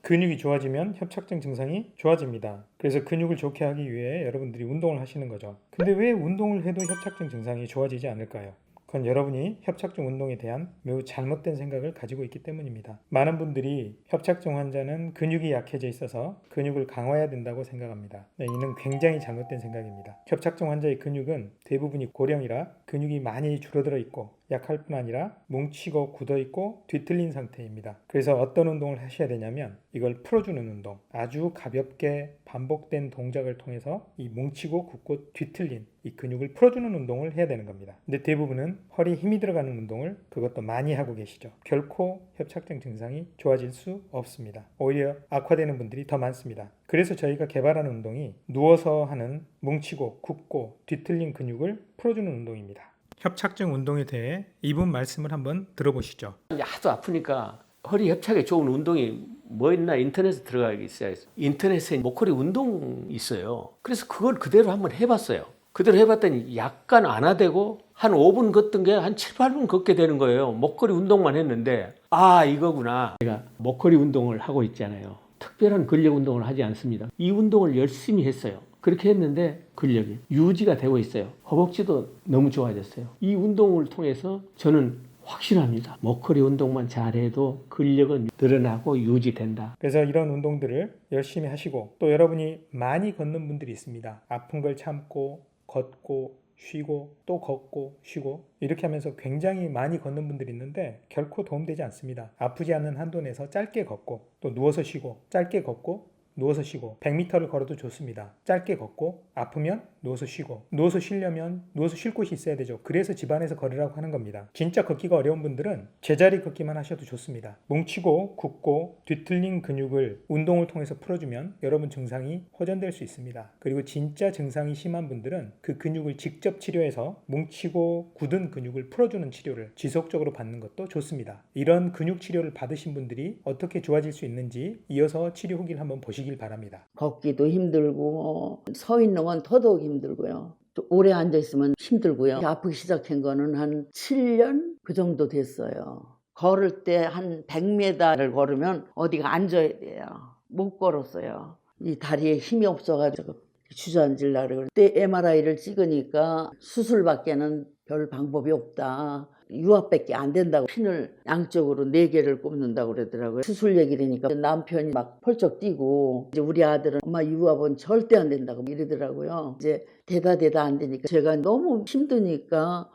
근육이 좋아지면 협착증 증상이 좋아집니다. 그래서 근육을 좋게 하기 위해 여러분들이 운동을 하시는 거죠. 근데 왜 운동을 해도 협착증 증상이 좋아지지 않을까요? 그건 여러분이 협착증 운동에 대한 매우 잘못된 생각을 가지고 있기 때문입니다. 많은 분들이 협착증 환자는 근육이 약해져 있어서 근육을 강화해야 된다고 생각합니다. 이는 굉장히 잘못된 생각입니다. 협착증 환자의 근육은 대부분이 고령이라 근육이 많이 줄어들어 있고 약할 뿐 아니라 뭉치고 굳어 있고 뒤틀린 상태입니다. 그래서 어떤 운동을 하셔야 되냐면 이걸 풀어주는 운동, 아주 가볍게 반복된 동작을 통해서 이 뭉치고 굳고 뒤틀린 이 근육을 풀어주는 운동을 해야 되는 겁니다. 근데 대부분은 허리에 힘이 들어가는 운동을 그것도 많이 하고 계시죠. 결코 협착증 증상이 좋아질 수 없습니다. 오히려 악화되는 분들이 더 많습니다. 그래서 저희가 개발하는 운동이 누워서 하는 뭉치고 굳고 뒤틀린 근육을 풀어주는 운동입니다. 협착증 운동에 대해 이분 말씀을 한번 들어보시죠. 하도 아프니까 허리 협착에 좋은 운동이 뭐 있나 인터넷에 들어가 있어요. 인터넷에 목걸이 운동 있어요. 그래서 그걸 그대로 한번 해봤어요. 그대로 해봤더니 약간 안아대고 한 5분 걷던 게 한 7, 8분 걷게 되는 거예요. 목걸이 운동만 했는데 아 이거구나. 제가 목걸이 운동을 하고 있잖아요. 특별한 근력 운동을 하지 않습니다. 이 운동을 열심히 했어요. 그렇게 했는데 근력이 유지가 되고 있어요. 허벅지도 너무 좋아졌어요. 이 운동을 통해서 저는 확실합니다. 목걸이 운동만 잘해도 근력은 늘어나고 유지된다. 그래서 이런 운동들을 열심히 하시고 또 여러분이 많이 걷는 분들이 있습니다. 아픈 걸 참고 걷고 쉬고 또 걷고 쉬고 이렇게 하면서 굉장히 많이 걷는 분들이 있는데 결코 도움되지 않습니다. 아프지 않는 한도 내에서 짧게 걷고 또 누워서 쉬고 짧게 걷고 누워서 쉬고 100m를 걸어도 좋습니다. 짧게 걷고 아프면 누워서 쉬고 누워서 쉬려면 누워서 쉴 곳이 있어야 되죠. 그래서 집안에서 걸으라고 하는 겁니다. 진짜 걷기가 어려운 분들은 제자리 걷기만 하셔도 좋습니다. 뭉치고 굳고 뒤틀린 근육을 운동을 통해서 풀어주면 여러분 증상이 호전될 수 있습니다. 그리고 진짜 증상이 심한 분들은 그 근육을 직접 치료해서 뭉치고 굳은 근육을 풀어주는 치료를 지속적으로 받는 것도 좋습니다. 이런 근육 치료를 받으신 분들이 어떻게 좋아질 수 있는지 이어서 치료 후기를 한번 보시길 바랍니다. 걷기도 힘들고 서 있는 건 더더욱 힘들고요. 또 오래 앉아 있으면 힘들고요. 아프기 시작한 거는 한 7년 그 정도 됐어요. 걸을 때 한 100m를 걸으면 어디가 앉아야 돼요. 못 걸었어요. 이 다리에 힘이 없어가지고 주저앉으려고 그래요. 그때 MRI를 찍으니까 수술밖에는 별 방법이 없다. 유압밖에 안 된다고 핀을 양쪽으로 4개를 꼽는다고 그러더라고요. 수술 얘기를 하니까 남편이 막 펄쩍 뛰고 이제 우리 아들은 엄마 유압은 절대 안 된다고 이러더라고요. 이제 대다 안 되니까 제가 너무 힘드니까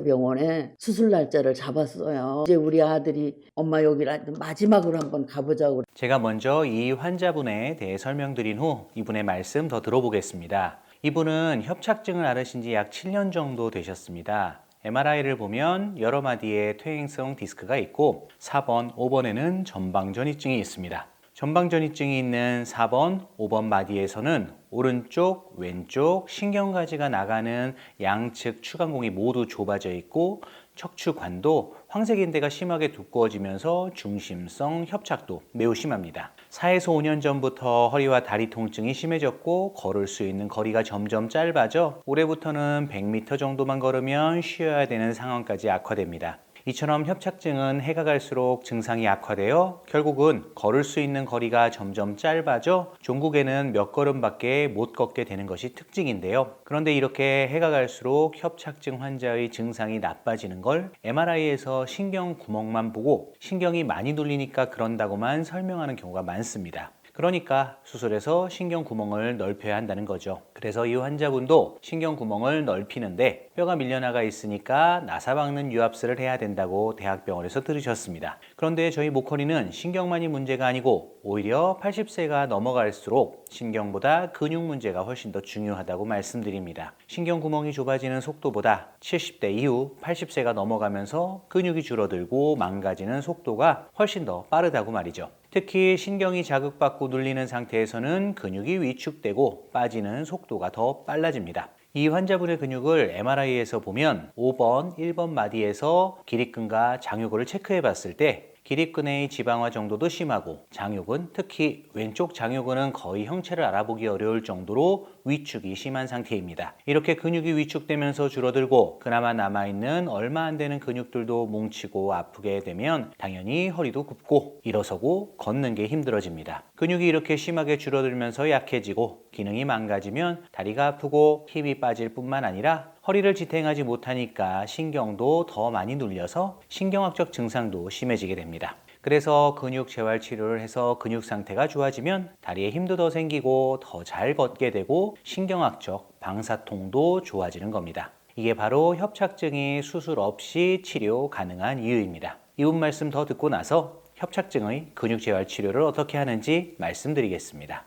병원에 수술 날짜를 잡았어요. 이제 우리 아들이 엄마 여기 마지막으로 한번 가보자고. 제가 먼저 이 환자분에 대해 설명드린 후 이분의 말씀 더 들어보겠습니다. 이분은 협착증을 앓으신 지 약 7년 정도 되셨습니다. MRI를 보면 여러 마디에 퇴행성 디스크가 있고 4번, 5번에는 전방전이증이 있습니다. 전방전이증이 있는 4번, 5번 마디에서는 오른쪽, 왼쪽 신경가지가 나가는 양측 추간공이 모두 좁아져 있고 척추관도 황색인대가 심하게 두꺼워지면서 중심성 협착도 매우 심합니다. 4에서 5년 전부터 허리와 다리 통증이 심해졌고 걸을 수 있는 거리가 점점 짧아져 올해부터는 100m 정도만 걸으면 쉬어야 되는 상황까지 악화됩니다. 이처럼 협착증은 해가 갈수록 증상이 악화되어 결국은 걸을 수 있는 거리가 점점 짧아져 종국에는 몇 걸음밖에 못 걷게 되는 것이 특징인데요. 그런데 이렇게 해가 갈수록 협착증 환자의 증상이 나빠지는 걸 MRI에서 신경 구멍만 보고 신경이 많이 눌리니까 그런다고만 설명하는 경우가 많습니다. 그러니까 수술해서 신경 구멍을 넓혀야 한다는 거죠. 그래서 이 환자분도 신경 구멍을 넓히는데 뼈가 밀려나가 있으니까 나사박는 유압술을 해야 된다고 대학병원에서 들으셨습니다. 그런데 저희 목걸이는 신경만이 문제가 아니고 오히려 80세가 넘어갈수록 신경보다 근육 문제가 훨씬 더 중요하다고 말씀드립니다. 신경 구멍이 좁아지는 속도보다 70대 이후 80세가 넘어가면서 근육이 줄어들고 망가지는 속도가 훨씬 더 빠르다고 말이죠. 특히 신경이 자극받고 눌리는 상태에서는 근육이 위축되고 빠지는 속도가 더 빨라집니다. 이 환자분의 근육을 MRI에서 보면 5번, 1번 마디에서 기립근과 장요골을 체크해 봤을 때 기립근의 지방화 정도도 심하고 장요근, 특히 왼쪽 장요근은 거의 형체를 알아보기 어려울 정도로 위축이 심한 상태입니다. 이렇게 근육이 위축되면서 줄어들고 그나마 남아있는 얼마 안 되는 근육들도 뭉치고 아프게 되면 당연히 허리도 굽고 일어서고 걷는 게 힘들어집니다. 근육이 이렇게 심하게 줄어들면서 약해지고 기능이 망가지면 다리가 아프고 힘이 빠질 뿐만 아니라 허리를 지탱하지 못하니까 신경도 더 많이 눌려서 신경학적 증상도 심해지게 됩니다. 그래서 근육 재활 치료를 해서 근육 상태가 좋아지면 다리에 힘도 더 생기고 더 잘 걷게 되고 신경학적 방사통도 좋아지는 겁니다. 이게 바로 협착증이 수술 없이 치료 가능한 이유입니다. 이분 말씀 더 듣고 나서 협착증의 근육 재활 치료를 어떻게 하는지 말씀드리겠습니다.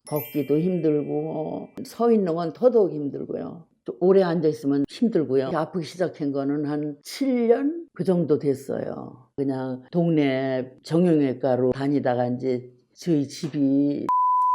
걷기도 힘들고 서 있는 건 더더욱 힘들고요. 또 오래 앉아 있으면 힘들고요. 아프기 시작한 거는 한 7년 그 정도 됐어요. 그냥 동네 정형외과로 다니다가 이제 저희 집이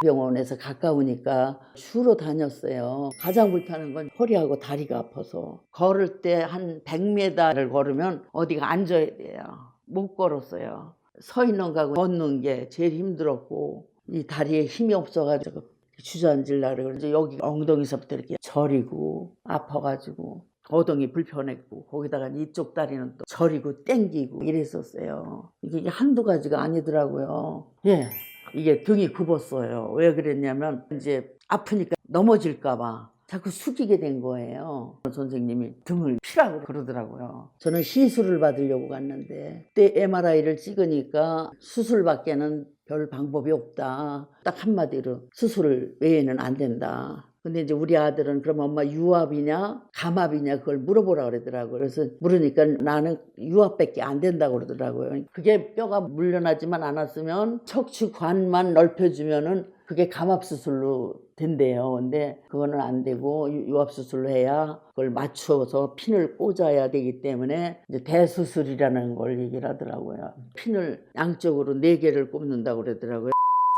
병원에서 가까우니까 주로 다녔어요. 가장 불편한 건 허리하고 다리가 아파서 걸을 때 한 100m를 걸으면 어디가 앉아야 돼요. 못 걸었어요. 서 있는 거하고 걷는 게 제일 힘들었고 이 다리에 힘이 없어가지고 주저앉으려고 그러죠. 여기 엉덩이서부터 이렇게 저리고 아파가지고 거동이 불편했고 거기다가 이쪽 다리는 또 저리고 땡기고 이랬었어요. 이게 한두 가지가 아니더라고요. 예, 이게 등이 굽었어요. 왜 그랬냐면 이제 아프니까 넘어질까봐 자꾸 숙이게 된 거예요. 선생님이 등을 피라고 그러더라고요. 저는 시술을 받으려고 갔는데 그때 MRI를 찍으니까 수술밖에는 별 방법이 없다. 딱 한마디로 수술 외에는 안 된다. 근데 이제 우리 아들은 그럼 엄마 유압이냐 감압이냐 그걸 물어보라 그러더라고요. 그래서 물으니까 나는 유압밖에 안 된다고 그러더라고요. 그게 뼈가 물려나지만 않았으면 척추관만 넓혀주면은 그게 감압 수술로 된대요. 근데 그거는 안 되고 유압 수술로 해야 그걸 맞춰서 핀을 꽂아야 되기 때문에 이제 대수술이라는 걸 얘기를 하더라고요. 핀을 양쪽으로 4개를 꼽는다고 그러더라고요.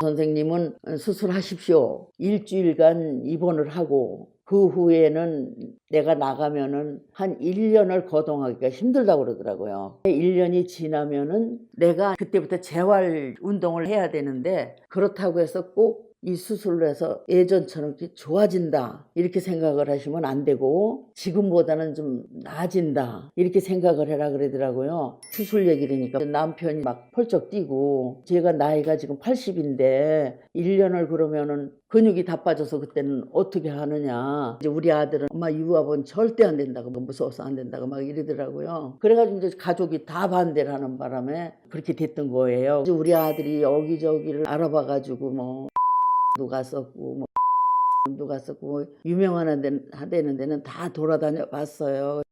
선생님은 수술하십시오. 일주일간 입원을 하고 그 후에는 내가 나가면은 한 1년을 거동하기가 힘들다고 그러더라고요. 1년이 지나면은 내가 그때부터 재활 운동을 해야 되는데 그렇다고 해서 꼭 이 수술로 해서 예전처럼 좋아진다 이렇게 생각을 하시면 안 되고 지금보다는 좀 나아진다 이렇게 생각을 해라 그러더라고요. 수술 얘기라니까 남편이 막 펄쩍 뛰고 제가 나이가 지금 80인데 1년을 그러면은 근육이 다 빠져서 그때는 어떻게 하느냐. 이제 우리 아들은 엄마 유압은 절대 안 된다고 무서워서 안 된다고 막 이러더라고요. 그래가지고 이제 가족이 다 반대를 하는 바람에 그렇게 됐던 거예요. 이제 우리 아들이 여기저기를 알아봐가지고 뭐 누가 썼고 누가 썼고 유명한 데는 다 돌아다녀 봤어요.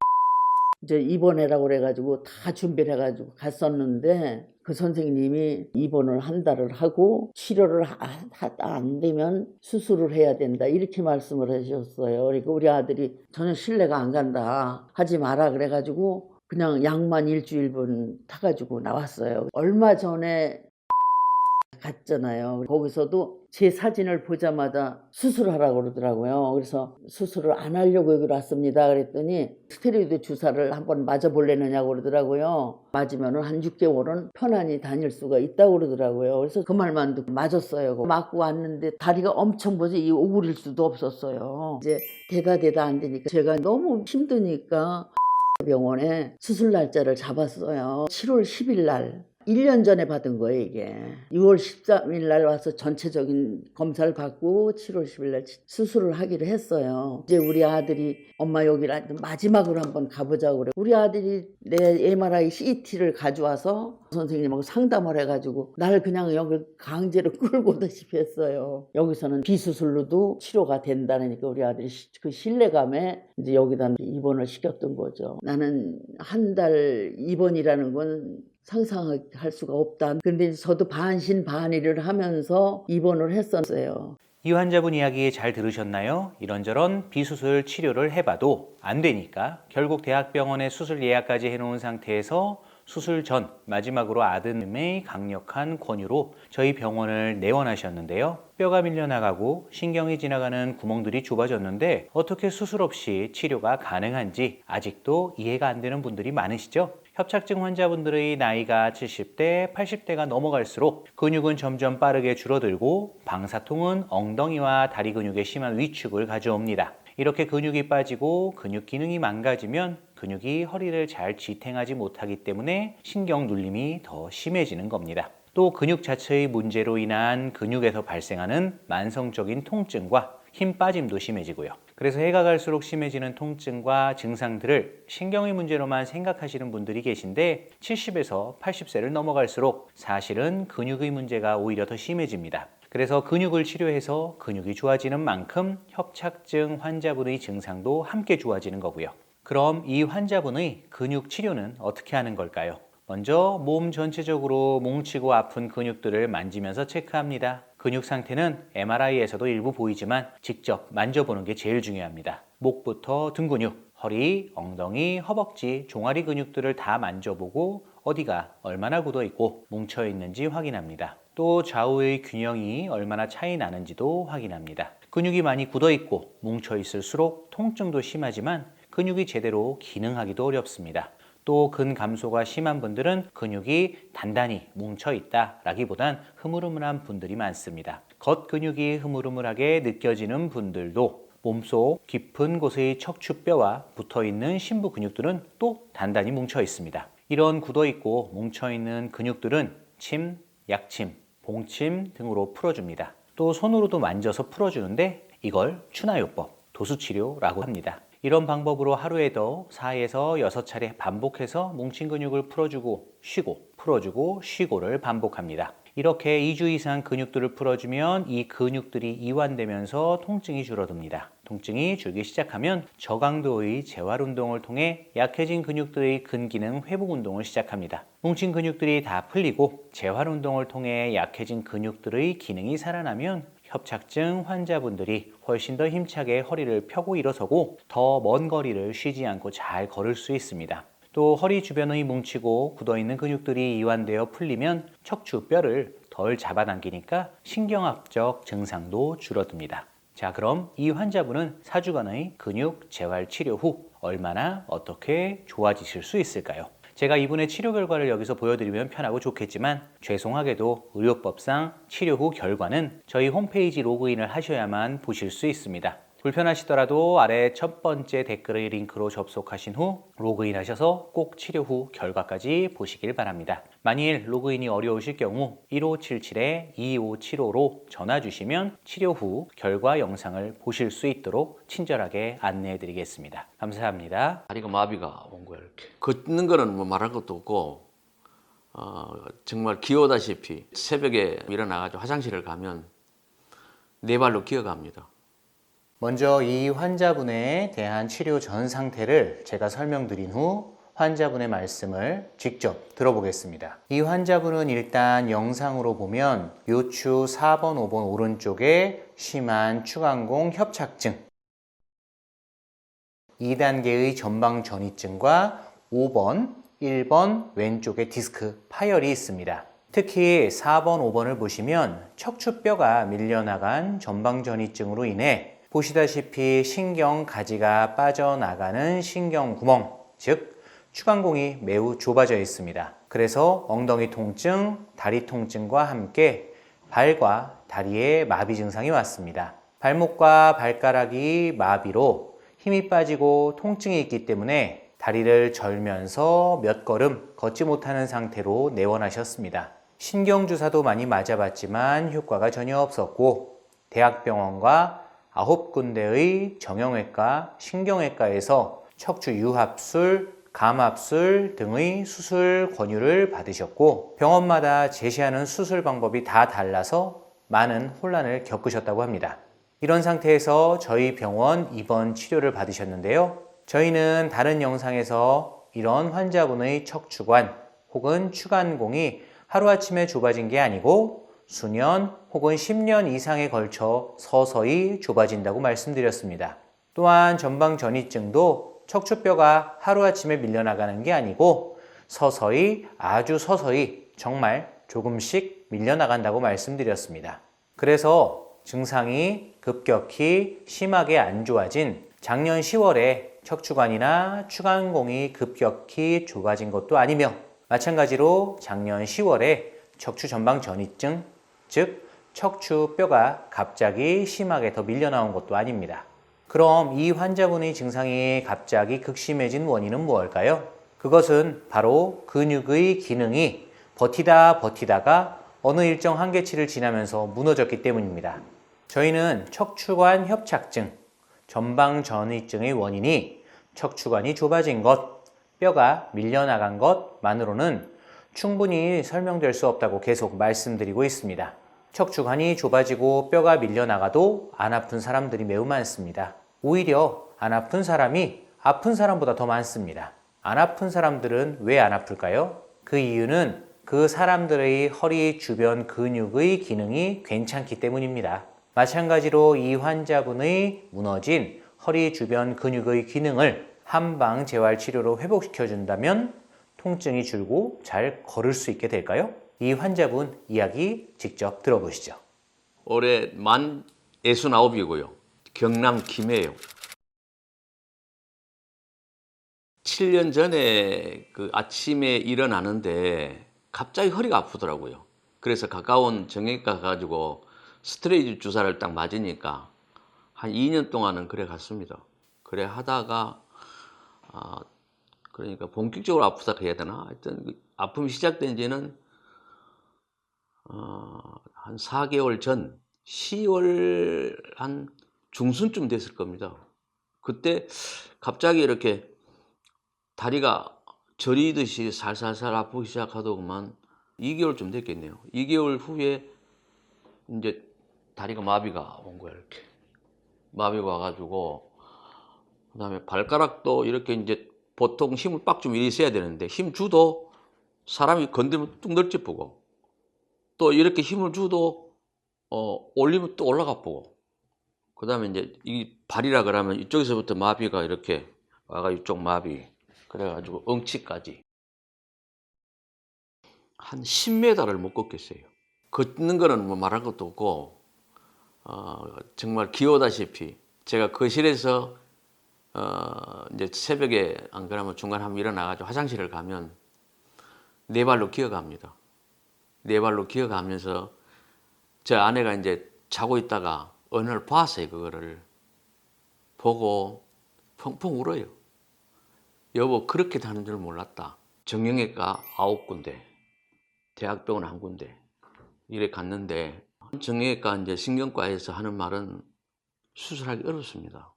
이제 입원해라고 그래가지고 다 준비를 해가지고 갔었는데 그 선생님이 입원을 한 달을 하고 치료를 안 되면 수술을 해야 된다 이렇게 말씀을 하셨어요. 그러니까 우리 아들이 전혀 신뢰가 안 간다 하지 마라 그래가지고 그냥 약만 일주일분 타가지고 나왔어요. 얼마 전에 갔잖아요. 거기서도 제 사진을 보자마자 수술하라고 그러더라고요. 그래서 수술을 안 하려고 여기 왔습니다. 그랬더니 스테로이드 주사를 한번 맞아볼래느냐고 그러더라고요. 맞으면 한 6개월은 편안히 다닐 수가 있다고 그러더라고요. 그래서 그 말만 듣고 맞았어요. 맞고 왔는데 다리가 엄청 이 오그릴 수도 없었어요. 이제 대다 안 되니까 제가 너무 힘드니까 병원에 수술 날짜를 잡았어요. 7월 10일 날. 1년 전에 받은 거예요 이게. 6월 13일 날 와서 전체적인 검사를 받고 7월 10일 날 수술을 하기로 했어요. 이제 우리 아들이 엄마 여기 마지막으로 한번 가보자고 그래. 우리 아들이 내 MRI CT를 가져와서 선생님하고 상담을 해가지고 날 그냥 여기 강제로 끌고 오다시피 했어요. 여기서는 비수술로도 치료가 된다니까 우리 아들이 그 신뢰감에 이제 여기다 입원을 시켰던 거죠. 나는 한 달 입원이라는 건 상상할 수가 없다. 근데 저도 반신반의를 하면서 입원을 했었어요. 이 환자분 이야기 잘 들으셨나요? 이런저런 비수술 치료를 해봐도 안 되니까 결국 대학병원에 수술 예약까지 해놓은 상태에서 수술 전 마지막으로 아드님의 강력한 권유로 저희 병원을 내원하셨는데요. 뼈가 밀려나가고 신경이 지나가는 구멍들이 좁아졌는데 어떻게 수술 없이 치료가 가능한지 아직도 이해가 안 되는 분들이 많으시죠? 협착증 환자분들의 나이가 70대, 80대가 넘어갈수록 근육은 점점 빠르게 줄어들고 방사통은 엉덩이와 다리 근육에 심한 위축을 가져옵니다. 이렇게 근육이 빠지고 근육 기능이 망가지면 근육이 허리를 잘 지탱하지 못하기 때문에 신경 눌림이 더 심해지는 겁니다. 또 근육 자체의 문제로 인한 근육에서 발생하는 만성적인 통증과 힘 빠짐도 심해지고요. 그래서 해가 갈수록 심해지는 통증과 증상들을 신경의 문제로만 생각하시는 분들이 계신데 70에서 80세를 넘어갈수록 사실은 근육의 문제가 오히려 더 심해집니다. 그래서 근육을 치료해서 근육이 좋아지는 만큼 협착증 환자분의 증상도 함께 좋아지는 거고요. 그럼 이 환자분의 근육 치료는 어떻게 하는 걸까요? 먼저 몸 전체적으로 뭉치고 아픈 근육들을 만지면서 체크합니다. 근육 상태는 MRI에서도 일부 보이지만 직접 만져보는 게 제일 중요합니다. 목부터 등 근육, 허리, 엉덩이, 허벅지, 종아리 근육들을 다 만져보고 어디가 얼마나 굳어 있고 뭉쳐 있는지 확인합니다. 또 좌우의 균형이 얼마나 차이 나는지도 확인합니다. 근육이 많이 굳어 있고 뭉쳐 있을수록 통증도 심하지만 근육이 제대로 기능하기도 어렵습니다. 또 근감소가 심한 분들은 근육이 단단히 뭉쳐 있다라기보단 흐물흐물한 분들이 많습니다. 겉 근육이 흐물흐물하게 느껴지는 분들도 몸속 깊은 곳의 척추뼈와 붙어있는 심부 근육들은 또 단단히 뭉쳐 있습니다. 이런 굳어있고 뭉쳐있는 근육들은 침, 약침, 봉침 등으로 풀어줍니다. 또 손으로도 만져서 풀어주는데 이걸 추나요법, 도수치료라고 합니다. 이런 방법으로 하루에도 4에서 6차례 반복해서 뭉친 근육을 풀어주고 쉬고 풀어주고 쉬고를 반복합니다. 이렇게 2주 이상 근육들을 풀어주면 이 근육들이 이완되면서 통증이 줄어듭니다. 통증이 줄기 시작하면 저강도의 재활 운동을 통해 약해진 근육들의 근기능 회복 운동을 시작합니다. 뭉친 근육들이 다 풀리고 재활 운동을 통해 약해진 근육들의 기능이 살아나면 협착증 환자분들이 훨씬 더 힘차게 허리를 펴고 일어서고 더 먼 거리를 쉬지 않고 잘 걸을 수 있습니다. 또 허리 주변의 뭉치고 굳어있는 근육들이 이완되어 풀리면 척추뼈를 덜 잡아당기니까 신경학적 증상도 줄어듭니다. 자, 그럼 이 환자분은 4주간의 근육 재활 치료 후 얼마나 어떻게 좋아지실 수 있을까요? 제가 이분의 치료 결과를 여기서 보여드리면 편하고 좋겠지만 죄송하게도 의료법상 치료 후 결과는 저희 홈페이지 로그인을 하셔야만 보실 수 있습니다. 불편하시더라도 아래 첫 번째 댓글의 링크로 접속하신 후 로그인 하셔서 꼭 치료 후 결과까지 보시길 바랍니다. 만일 로그인이 어려우실 경우 1577-2575로 전화 주시면 치료 후 결과 영상을 보실 수 있도록 친절하게 안내해 드리겠습니다. 감사합니다. 다리가 마비가 온 거야 이렇게. 걷는 거는 뭐 말할 것도 없고 정말 기어다시피 새벽에 일어나가지고 화장실을 가면 네 발로 기어갑니다. 먼저 이 환자분에 대한 치료 전 상태를 제가 설명드린 후 환자분의 말씀을 직접 들어보겠습니다. 이 환자분은 일단 영상으로 보면 요추 4번, 5번 오른쪽에 심한 추간공 협착증 2단계의 전방 전이증과 5번, 1번 왼쪽에 디스크 파열이 있습니다. 특히 4번, 5번을 보시면 척추뼈가 밀려나간 전방 전이증으로 인해 보시다시피 신경 가지가 빠져나가는 신경구멍, 즉 추간공이 매우 좁아져 있습니다. 그래서 엉덩이 통증, 다리 통증과 함께 발과 다리에 마비 증상이 왔습니다. 발목과 발가락이 마비로 힘이 빠지고 통증이 있기 때문에 다리를 절면서 몇 걸음 걷지 못하는 상태로 내원하셨습니다. 신경주사도 많이 맞아봤지만 효과가 전혀 없었고 대학병원과 9군데의 정형외과, 신경외과에서 척추 유합술, 감압술 등의 수술 권유를 받으셨고 병원마다 제시하는 수술 방법이 다 달라서 많은 혼란을 겪으셨다고 합니다. 이런 상태에서 저희 병원 입원 치료를 받으셨는데요. 저희는 다른 영상에서 이런 환자분의 척추관 혹은 추간공이 하루아침에 좁아진 게 아니고 수년 혹은 10년 이상에 걸쳐 서서히 좁아진다고 말씀드렸습니다. 또한 전방 전이증도 척추뼈가 하루아침에 밀려나가는 게 아니고 서서히, 아주 서서히 정말 조금씩 밀려나간다고 말씀드렸습니다. 그래서 증상이 급격히 심하게 안 좋아진 작년 10월에 척추관이나 추간공이 급격히 좁아진 것도 아니며, 마찬가지로 작년 10월에 척추 전방 전이증, 즉 척추뼈가 갑자기 심하게 더 밀려나온 것도 아닙니다. 그럼 이 환자분의 증상이 갑자기 극심해진 원인은 무엇일까요? 그것은 바로 근육의 기능이 버티다가 어느 일정 한계치를 지나면서 무너졌기 때문입니다. 저희는 척추관 협착증, 전방 전이증의 원인이 척추관이 좁아진 것, 뼈가 밀려나간 것만으로는 충분히 설명될 수 없다고 계속 말씀드리고 있습니다. 척추관이 좁아지고 뼈가 밀려나가도 안 아픈 사람들이 매우 많습니다. 오히려 안 아픈 사람이 아픈 사람보다 더 많습니다. 안 아픈 사람들은 왜 안 아플까요? 그 이유는 그 사람들의 허리 주변 근육의 기능이 괜찮기 때문입니다. 마찬가지로 이 환자분의 무너진 허리 주변 근육의 기능을 한방 재활치료로 회복시켜준다면 통증이 줄고 잘 걸을 수 있게 될까요? 이 환자분 이야기 직접 들어보시죠. 올해 만 69이고요. 경남 김해요. 7년 전에 그 아침에 일어나는데 갑자기 허리가 아프더라고요. 그래서 가까운 정형외과 가가지고 스테로이드 주사를 딱 맞으니까 한 2년 동안은 그래 갔습니다. 그래 하다가 그러니까 본격적으로 아프다 해야 되나? 하여튼 아픔이 시작된 지는 한 4개월 전 10월 한 중순쯤 됐을 겁니다. 그때 갑자기 이렇게 다리가 저리듯이 살살살 아프기 시작하더구만 2개월쯤 됐겠네요. 2개월 후에 이제 다리가 마비가 온 거야. 이렇게 마비가 와가지고 그다음에 발가락도 이렇게 이제 보통 힘을 빡 좀 이리 있어야 되는데 힘 주도 사람이 건들면 뚝 널찍보고 또 이렇게 힘을 주도 올리면 또 올라가 보고 그다음에 이제 이 발이라 그러면 이쪽에서부터 마비가 이렇게 와가 이쪽 마비 그래가지고 엉치까지 한 10m를 못 걷겠어요. 걷는 거는 뭐 말할 것도 없고 정말 기어다시피 제가 거실에서 이제 새벽에 안 그러면 중간에 한번 일어나가지고 화장실을 가면 네 발로 기어갑니다. 네 발로 기어가면서 저 아내가 이제 자고 있다가 어느 날 봤어요. 그거를 보고 펑펑 울어요. 여보 그렇게 다는 줄 몰랐다. 정형외과 9군데 대학병원 1군데 이래 갔는데 정형외과 이제 신경과에서 하는 말은 수술하기 어렵습니다.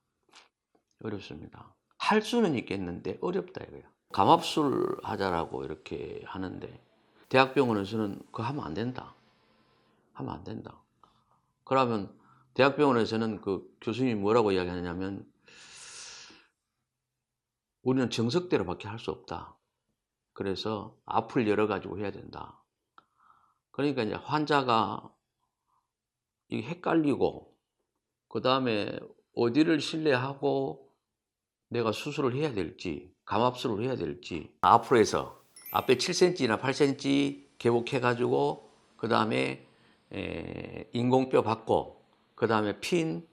어렵습니다. 할 수는 있겠는데 어렵다 이거야. 감압술 하자라고 이렇게 하는데 대학병원에서는 그거 하면 안 된다. 하면 안 된다. 그러면 대학병원에서는 그 교수님이 뭐라고 이야기하냐면 우리는 정석대로밖에 할 수 없다. 그래서 앞을 열어가지고 해야 된다. 그러니까 이제 환자가 이게 헷갈리고 그 다음에 어디를 신뢰하고 내가 수술을 해야 될지 감압술을 해야 될지 앞으로 해서 앞에 7cm나 8cm 개복해가지고 그 다음에 인공뼈 받고 그 다음에 핀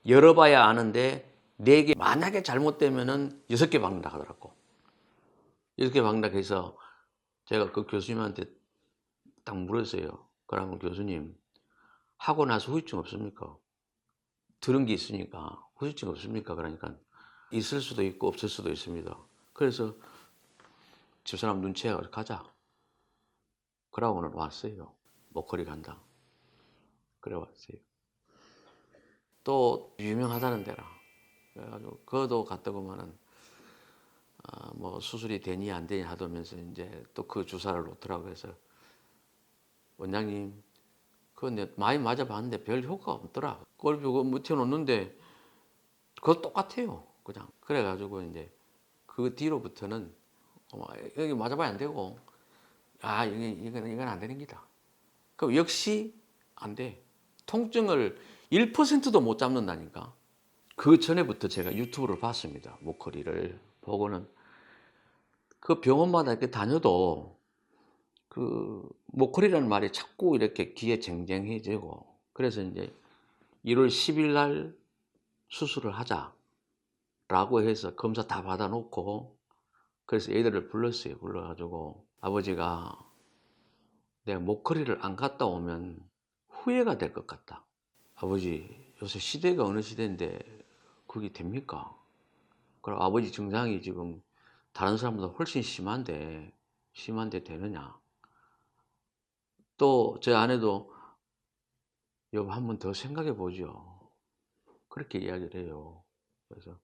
열어봐야 아는데 4개 만약에 잘못되면은 6개 박는다 하더라고. 6개 박는다 해서 제가 그 교수님한테 딱 물었어요. 그러면 교수님 하고 나서 후유증 없습니까? 들은 게 있으니까 후유증 없습니까? 그러니까 있을 수도 있고 없을 수도 있습니다. 그래서 집사람 눈치해가지고 가자. 그러고는 왔어요. 목걸이 간다. 그래 왔어요. 또 유명하다는 데라. 그래가지고 그것도 갔다 보면은 뭐 수술이 되니 안 되니 하다면서 이제 또 그 주사를 놓더라고. 해서 원장님 그거 내 많이 맞아봤는데 별 효과가 없더라. 꼴비 그거 묻혀놓는데 그거 똑같아요. 그냥 그래가지고 이제 그 뒤로부터는 여기 맞아봐야 안 되고 이건 안 되는 기다. 그럼 역시 안 돼. 통증을 1%도 못 잡는다니까. 그 전에부터 제가 유튜브를 봤습니다. 목걸이를 보고는 그 병원마다 이렇게 다녀도 그 목걸이라는 말이 자꾸 이렇게 귀에 쟁쟁해지고, 그래서 이제 1월 10일 날 수술을 하자라고 해서 검사 다 받아놓고, 그래서 애들을 불렀어요. 불러가지고 아버지가 내가 목걸이를 안 갖다 오면 후회가 될 것 같다. 아버지, 요새 시대가 어느 시대인데 그게 됩니까? 그럼 아버지 증상이 지금 다른 사람보다 훨씬 심한데 되느냐? 또 제 아내도 여보 한 번 더 생각해 보죠. 그렇게 이야기를 해요. 그래서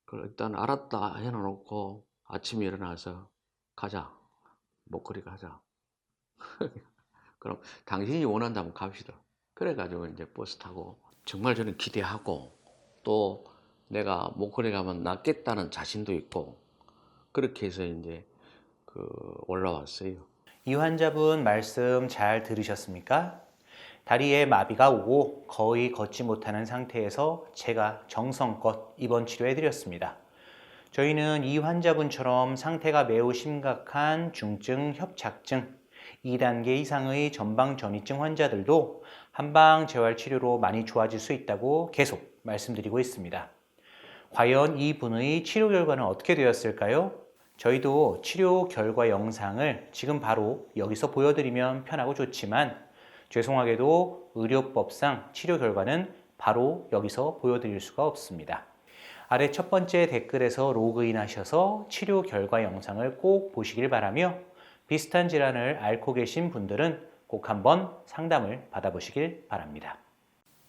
그걸 일단 알았다 해놓고 아침에 일어나서 가자. 목걸이 가자. 그럼 당신이 원한다면 갑시다. 그래가지고 이제 버스 타고, 정말 저는 기대하고 또 내가 목걸이 가면 낫겠다는 자신도 있고, 그렇게 해서 이제 올라왔어요. 이 환자분 말씀 잘 들으셨습니까? 다리에 마비가 오고 거의 걷지 못하는 상태에서 제가 정성껏 입원 치료해드렸습니다. 저희는 이 환자분처럼 상태가 매우 심각한 중증 협착증 2단계 이상의 전방전이증 환자들도 한방 재활치료로 많이 좋아질 수 있다고 계속 말씀드리고 있습니다. 과연 이분의 치료 결과는 어떻게 되었을까요? 저희도 치료 결과 영상을 지금 바로 여기서 보여드리면 편하고 좋지만 죄송하게도 의료법상 치료 결과는 바로 여기서 보여드릴 수가 없습니다. 아래 첫 번째 댓글에서 로그인 하셔서 치료 결과 영상을 꼭 보시길 바라며 비슷한 질환을 앓고 계신 분들은 꼭 한번 상담을 받아보시길 바랍니다.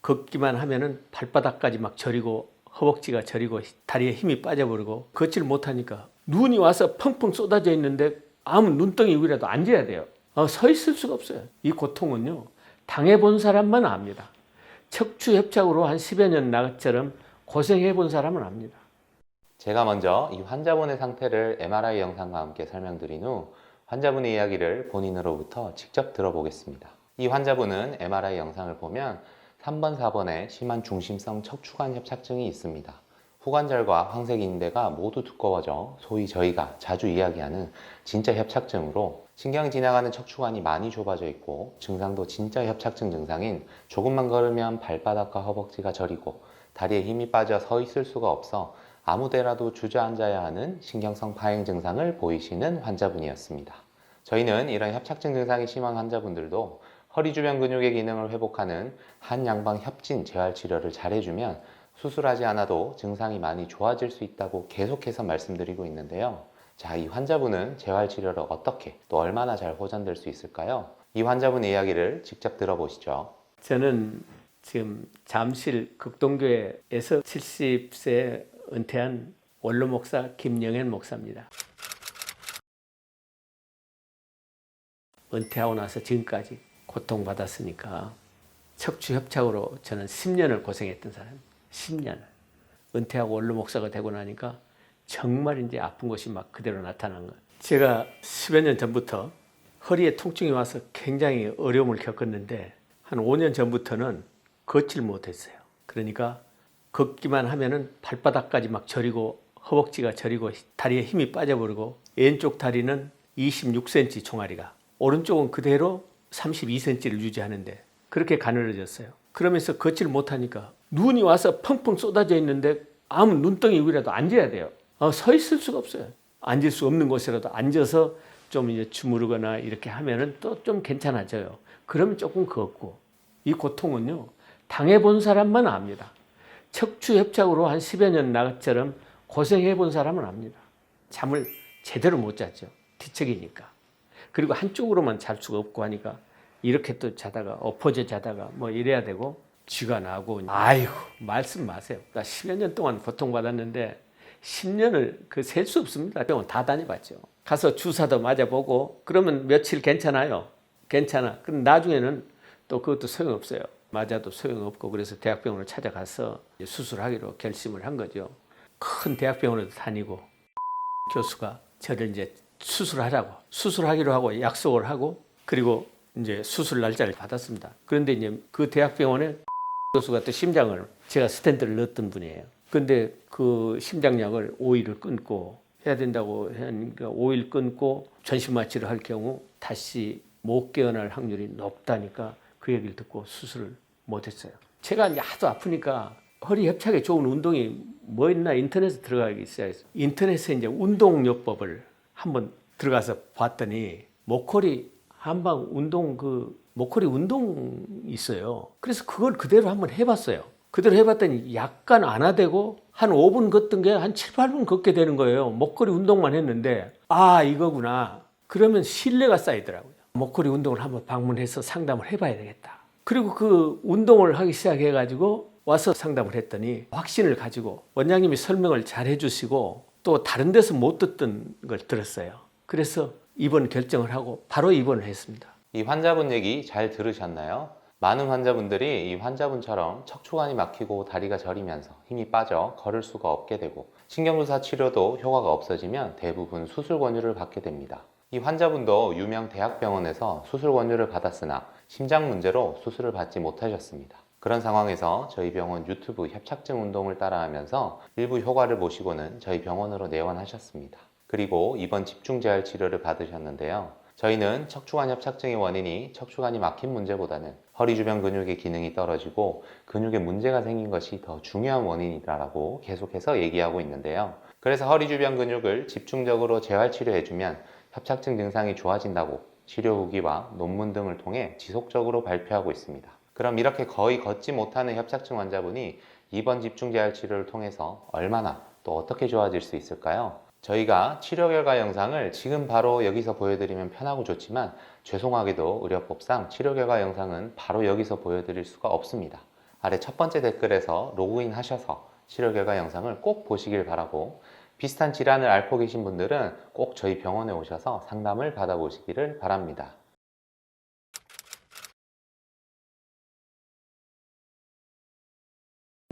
걷기만 하면은 발바닥까지 막 저리고 허벅지가 저리고 다리에 힘이 빠져버리고 걷지를 못하니까 눈이 와서 펑펑 쏟아져 있는데 아무 눈덩이 위라도 앉아야 돼요. 서 있을 수가 없어요. 이 고통은요, 당해본 사람만 압니다. 척추 협착으로 한 10여 년 나처럼 고생해본 사람은 압니다. 제가 먼저 이 환자분의 상태를 MRI 영상과 함께 설명드린 후 환자분의 이야기를 본인으로부터 직접 들어보겠습니다. 이 환자분은 MRI 영상을 보면 3번, 4번에 심한 중심성 척추관 협착증이 있습니다. 후관절과 황색인대가 모두 두꺼워져 소위 저희가 자주 이야기하는 진짜 협착증으로 신경이 지나가는 척추관이 많이 좁아져 있고, 증상도 진짜 협착증 증상인 조금만 걸으면 발바닥과 허벅지가 저리고 다리에 힘이 빠져 서 있을 수가 없어 아무 데라도 주저앉아야 하는 신경성 파행 증상을 보이시는 환자분이었습니다. 저희는 이런 협착증 증상이 심한 환자분들도 허리 주변 근육의 기능을 회복하는 한양방 협진 재활 치료를 잘해주면 수술하지 않아도 증상이 많이 좋아질 수 있다고 계속해서 말씀드리고 있는데요. 자, 이 환자분은 재활 치료를 어떻게 또 얼마나 잘 호전될 수 있을까요? 이 환자분의 이야기를 직접 들어보시죠. 저는 지금 잠실 극동교회에서 70세 은퇴한 원로 목사 김영현 목사입니다. 은퇴하고 나서 지금까지 고통받았으니까 척추 협착으로 저는 10년을 고생했던 사람입니다. 10년을. 은퇴하고 원로 목사가 되고 나니까 정말 이제 아픈 것이 막 그대로 나타난 거예요. 제가 10여 년 전부터 허리에 통증이 와서 굉장히 어려움을 겪었는데 한 5년 전부터는 걷질 못했어요. 그러니까 걷기만 하면은 발바닥까지 막 저리고 허벅지가 저리고 다리에 힘이 빠져버리고, 왼쪽 다리는 26cm 종아리가, 오른쪽은 그대로 32cm를 유지하는데 그렇게 가늘어졌어요. 그러면서 걷지를 못하니까 눈이 와서 펑펑 쏟아져 있는데 아무 눈덩이 위라도 앉아야 돼요. 서 있을 수가 없어요. 앉을 수 없는 곳이라도 앉아서 좀 이제 주무르거나 이렇게 하면은 또 좀 괜찮아져요. 그러면 조금 걷고. 이 고통은요, 당해본 사람만 압니다. 척추 협착으로 한 10여 년 나처럼 고생해본 사람은 압니다. 잠을 제대로 못 잤죠. 뒤척이니까. 그리고 한쪽으로만 잘 수가 없고 하니까 이렇게 또 자다가 엎어져 자다가 뭐 이래야 되고, 쥐가 나고. 아이고, 말씀 마세요. 나 10여 년 동안 고통받았는데 10년을 셀 수 없습니다. 병원 다 다녀봤죠. 가서 주사도 맞아보고 그러면 며칠 괜찮아요. 괜찮아. 그럼 나중에는 또 그것도 소용없어요. 맞아도 소용없고, 그래서 대학병원을 찾아가서 수술하기로 결심을 한 거죠. 큰 대학병원에도 다니고 교수가 저를 이제 수술하기로 하고 약속을 하고, 그리고 이제 수술 날짜를 받았습니다. 그런데 이제 그 대학병원에 교수가 또 심장을, 제가 스텐트를 넣었던 분이에요. 근데 그 심장약을 5일을 끊고 해야 된다고 하니까 5일 끊고 전신 마취를 할 경우 다시 못 깨어날 확률이 높다니까 그 얘기를 듣고 수술을 못했어요. 제가 이제 하도 아프니까 허리 협착에 좋은 운동이 뭐 있나 인터넷에 들어가기 시작했어요. 인터넷에 이제 운동요법을 한번 들어가서 봤더니 목걸이 한방 운동 목걸이 운동 있어요. 그래서 그걸 그대로 한번 해봤어요. 그대로 해봤더니 약간 안아대고 한 5분 걷던 게 한 7, 8분 걷게 되는 거예요. 목걸이 운동만 했는데 아 이거구나. 그러면 신뢰가 쌓이더라고요. 목걸이 운동을 한번 방문해서 상담을 해봐야 되겠다. 그리고 그 운동을 하기 시작해가지고 와서 상담을 했더니 확신을 가지고 원장님이 설명을 잘 해주시고 또 다른 데서 못 듣던 걸 들었어요. 그래서 입원 결정을 하고 바로 입원을 했습니다. 이 환자분 얘기 잘 들으셨나요? 많은 환자분들이 이 환자분처럼 척추관이 막히고 다리가 저리면서 힘이 빠져 걸을 수가 없게 되고 신경주사 치료도 효과가 없어지면 대부분 수술 권유를 받게 됩니다. 이 환자분도 유명 대학병원에서 수술 권유를 받았으나 심장 문제로 수술을 받지 못하셨습니다. 그런 상황에서 저희 병원 유튜브 협착증 운동을 따라하면서 일부 효과를 보시고는 저희 병원으로 내원하셨습니다. 그리고 이번 집중재활 치료를 받으셨는데요. 저희는 척추관 협착증의 원인이 척추관이 막힌 문제보다는 허리 주변 근육의 기능이 떨어지고 근육에 문제가 생긴 것이 더 중요한 원인이라고 계속해서 얘기하고 있는데요. 그래서 허리 주변 근육을 집중적으로 재활 치료해주면 협착증 증상이 좋아진다고 치료 후기와 논문 등을 통해 지속적으로 발표하고 있습니다. 그럼 이렇게 거의 걷지 못하는 협착증 환자분이 이번 집중재활 치료를 통해서 얼마나 또 어떻게 좋아질 수 있을까요? 저희가 치료 결과 영상을 지금 바로 여기서 보여드리면 편하고 좋지만 죄송하게도 의료법상 치료 결과 영상은 바로 여기서 보여드릴 수가 없습니다. 아래 첫 번째 댓글에서 로그인 하셔서 치료 결과 영상을 꼭 보시길 바라고 비슷한 질환을 앓고 계신 분들은 꼭 저희 병원에 오셔서 상담을 받아보시기를 바랍니다.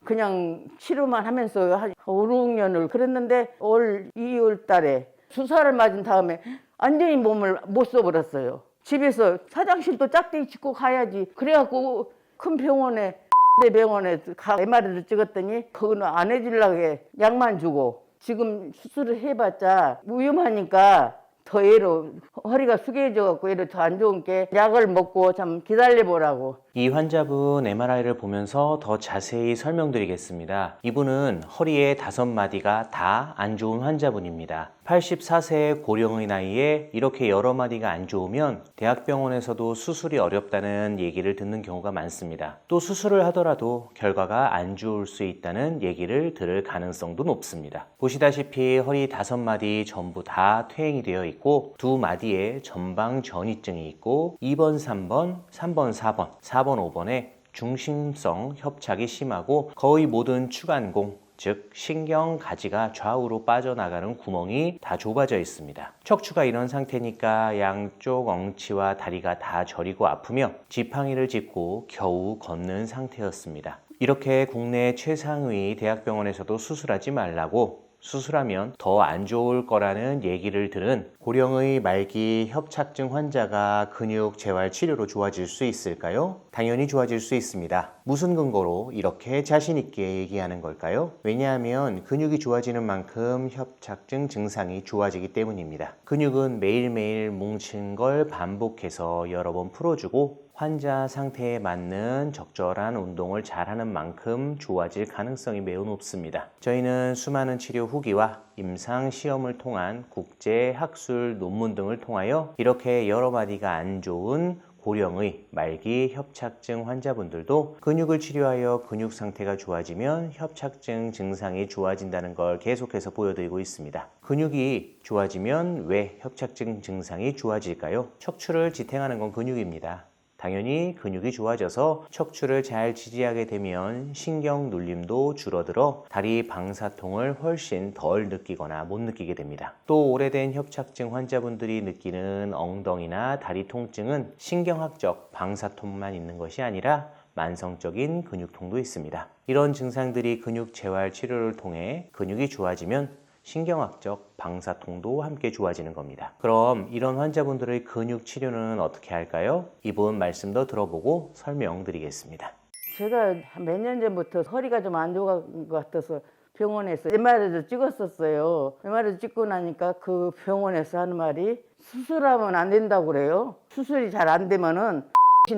그냥 치료만 하면서 한 5, 6년을 그랬는데 올 2월 달에 주사를 맞은 다음에 완전히 몸을 못 써버렸어요. 집에서 화장실도 짝대기 짚고 가야지. 그래갖고 큰 병원에 MRI를 찍었더니 그거는 안 해주려고 약만 주고 지금 수술을 해봤자 위험하니까 더 애로 허리가 숙여져갖고 애로 더 안 좋은 게 약을 먹고 좀 기다려보라고. 이 환자분 MRI를 보면서 더 자세히 설명드리겠습니다. 이분은 허리의 5마디가 다 안 좋은 환자분입니다. 84세의 고령의 나이에 이렇게 여러 마디가 안 좋으면 대학병원에서도 수술이 어렵다는 얘기를 듣는 경우가 많습니다. 또 수술을 하더라도 결과가 안 좋을 수 있다는 얘기를 들을 가능성도 높습니다. 보시다시피 허리 5마디 전부 다 퇴행이 되어 있고 2마디에 전방 전이증이 있고 2번, 3번, 3번, 4번, 4번, 5번에 중심성 협착이 심하고 거의 모든 추간공, 즉 신경 가지가 좌우로 빠져나가는 구멍이 다 좁아져 있습니다. 척추가 이런 상태니까 양쪽 엉치와 다리가 다 저리고 아프며 지팡이를 짚고 겨우 걷는 상태였습니다. 이렇게 국내 최상위 대학병원에서도 수술하지 말라고 수술하면 더 안 좋을 거라는 얘기를 들은 고령의 말기 협착증 환자가 근육 재활 치료로 좋아질 수 있을까요? 당연히 좋아질 수 있습니다. 무슨 근거로 이렇게 자신 있게 얘기하는 걸까요? 왜냐하면 근육이 좋아지는 만큼 협착증 증상이 좋아지기 때문입니다. 근육은 매일매일 뭉친 걸 반복해서 여러 번 풀어주고 환자 상태에 맞는 적절한 운동을 잘하는 만큼 좋아질 가능성이 매우 높습니다. 저희는 수많은 치료 후기와 임상 시험을 통한 국제 학술 논문 등을 통하여 이렇게 여러 마디가 안 좋은 고령의 말기 협착증 환자분들도 근육을 치료하여 근육 상태가 좋아지면 협착증 증상이 좋아진다는 걸 계속해서 보여드리고 있습니다. 근육이 좋아지면 왜 협착증 증상이 좋아질까요? 척추를 지탱하는 건 근육입니다. 당연히 근육이 좋아져서 척추를 잘 지지하게 되면 신경 눌림도 줄어들어 다리 방사통을 훨씬 덜 느끼거나 못 느끼게 됩니다. 또 오래된 협착증 환자분들이 느끼는 엉덩이나 다리 통증은 신경학적 방사통만 있는 것이 아니라 만성적인 근육통도 있습니다. 이런 증상들이 근육 재활 치료를 통해 근육이 좋아지면 신경학적 방사통도 함께 좋아지는 겁니다. 그럼 이런 환자분들의 근육 치료는 어떻게 할까요? 이분 말씀 더 들어보고 설명드리겠습니다. 제가 몇 년 전부터 허리가 좀 안 좋은 것 같아서 병원에서 MRI를 찍었었어요. MRI 찍고 나니까 그 병원에서 하는 말이 수술하면 안 된다고 그래요. 수술이 잘 안 되면은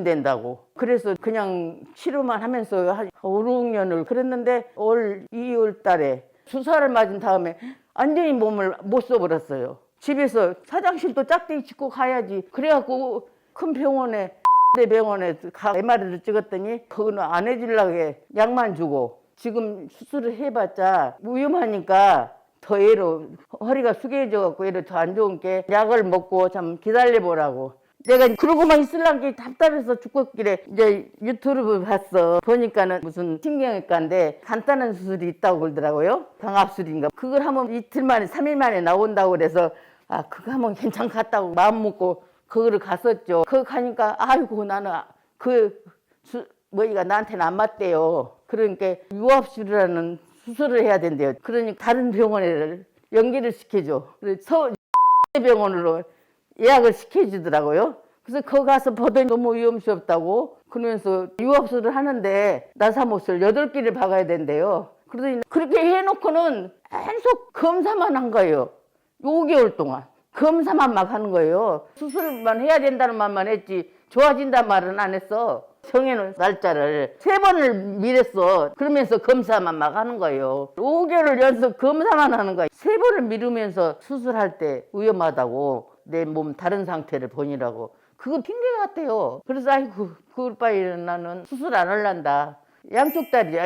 된다고. 그래서 그냥 치료만 하면서 한 5, 6년을 그랬는데 올 2월 달에 주사를 맞은 다음에 완전히 몸을 못 써버렸어요. 집에서 화장실도 짝대기 짚고 가야지. 그래갖고 큰 병원에 MRI를 찍었더니 그거는 안 해주려고 해. 약만 주고. 지금 수술을 해봤자 위험하니까 더 애로 허리가 숙여져갖고 애로 더 안 좋은 게 약을 먹고 참 기다려보라고. 내가 그러고만 있으려고 답답해서 죽겠길래 이제 유튜브 봤어. 보니까는 무슨 신경외과인데 간단한 수술이 있다고 그러더라고요. 광합술인가. 그걸 하면 이틀 만에 3일 만에 나온다고 그래서 아 그거 하면 괜찮겠다고 마음 먹고 그거를 갔었죠. 그거 가니까 아이고 나는 뭐이가 나한테는 안 맞대요. 그러니까 유압술이라는 수술을 해야 된대요. 그러니까 다른 병원에 연계를 시켜줘. 그래서 서울병원으로 예약을 시켜주더라고요. 그래서 거기 가서 보더니 너무 위험스럽다고 그러면서 유압술을 하는데 나사못을 8개를 박아야 된대요. 그러더니 그렇게 해놓고는 계속 검사만 한 거예요. 5개월 동안 검사만 막 하는 거예요. 수술만 해야 된다는 말만 했지 좋아진다는 말은 안 했어. 정해놓은 날짜를 3번을 미뤘어. 그러면서 검사만 막 하는 거예요. 5개월 연속 검사만 하는 거예요. 3번을 미루면서 수술할 때 위험하다고 내 몸 다른 상태를 보니라고. 그거 핑계 같아요. 그래서 아이고 그걸 바에는 나는 수술 안 할란다. 양쪽 다리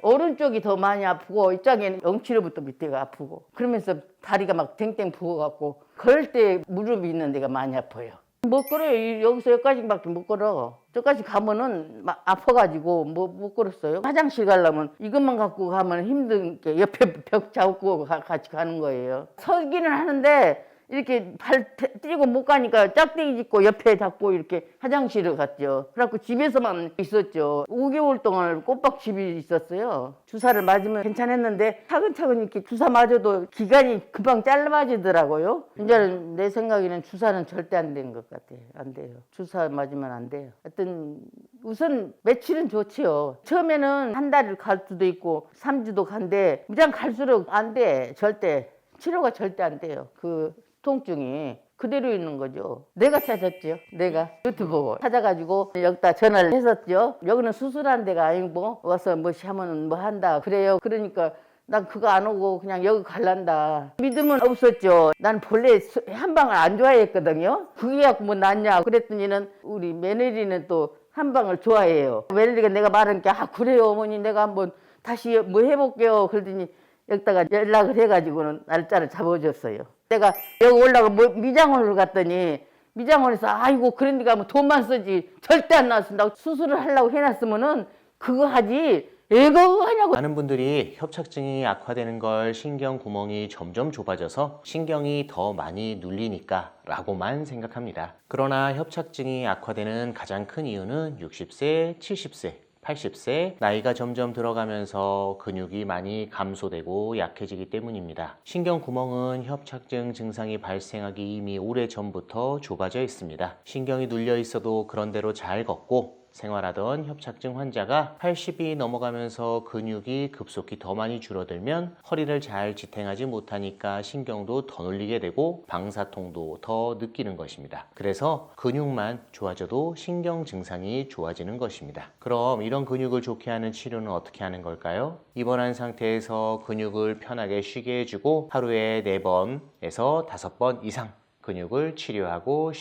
오른쪽이 더 많이 아프고 이쪽에는 영치로부터 밑에가 아프고 그러면서 다리가 막 땡땡 부어갖고 걸을 때 무릎이 있는 데가 많이 아파요. 못 걸어요. 여기서 여기까지밖에 못 걸어. 저까지 가면은 막 아파가지고 못 걸었어요. 화장실 가려면 이것만 갖고 가면 힘든 게 옆에 벽 잡고 같이 가는 거예요. 서기는 하는데 이렇게 발 띄고 못 가니까 짝대기 짚고 옆에 잡고 이렇게 화장실을 갔죠. 그래갖고 집에서만 있었죠. 5개월 동안 꼬박 집에 있었어요. 주사를 맞으면 괜찮았는데 차근차근 이렇게 주사 맞아도 기간이 금방 짧아지더라고요. 이제는 내 생각에는 주사는 절대 안 된 것 같아요. 안 돼요. 주사 맞으면 안 돼요. 하여튼 우선 며칠은 좋지요. 처음에는 한 달을 갈 수도 있고 3주도 간대. 무장 갈수록 안 돼. 절대. 치료가 절대 안 돼요. 그 통증이 그대로 있는 거죠. 내가 찾았죠. 내가 유튜브 보고 찾아가지고 여기다 전화를 했었죠. 여기는 수술한 데가 아니고 와서 뭐 하면 뭐 한다 그래요. 그러니까 난 그거 안 오고 그냥 여기 갈란다. 믿음은 없었죠. 난 본래 한방을 안 좋아했거든요. 그게 갖고 뭐 낫냐 그랬더니는 우리 며느리는 또 한방을 좋아해요. 며느리가 내가 말한 게 아 그래요 어머니 내가 한번 다시 뭐 해볼게요. 그러더니 여기다가 연락을 해가지고는 날짜를 잡아줬어요. 내가 여기 올라가 미장원을 갔더니 미장원에서 아이고 그런 데 가면 돈만 쓰지 절대 안 나왔습니다. 수술을 하려고 해놨으면은 그거 하지 그거 하냐고. 많은 분들이 협착증이 악화되는 걸 신경 구멍이 점점 좁아져서 신경이 더 많이 눌리니까 라고만 생각합니다. 그러나 협착증이 악화되는 가장 큰 이유는 60세, 70세 80세 나이가 점점 들어가면서 근육이 많이 감소되고 약해지기 때문입니다. 신경구멍은 협착증 증상이 발생하기 이미 오래전부터 좁아져 있습니다. 신경이 눌려 있어도 그런 대로 잘 걷고 생활하던 협착증 환자가 80이 넘어가면서 근육이 급속히 더 많이 줄어들면 허리를 잘 지탱하지 못하니까 신경도 더 눌리게 되고 방사통도 더 느끼는 것입니다. 그래서 근육만 좋아져도 신경 증상이 좋아지는 것입니다. 그럼 이런 근육을 좋게 하는 치료는 어떻게 하는 걸까요? 입원한 상태에서 근육을 편하게 쉬게 해주고 하루에 4번에서 5번 이상 근육을 치료하고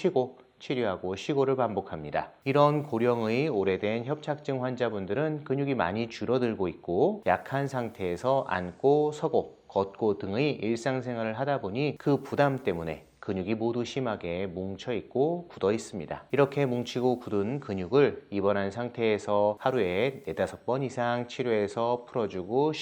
쉬고를 반복합니다. 이런 고령의 오래된 협착증 환자분들은 근육이 많이 줄어들고 있고 약한 상태에서 앉고 서고 걷고 등의 일상생활을 하다 보니 그 부담 때문에 근육이 모두 심하게 뭉쳐있고 굳어 있습니다. 이렇게 뭉치고 굳은 근육을 입원한 상태에서 하루에 4-5번 이상 치료해서 풀어주고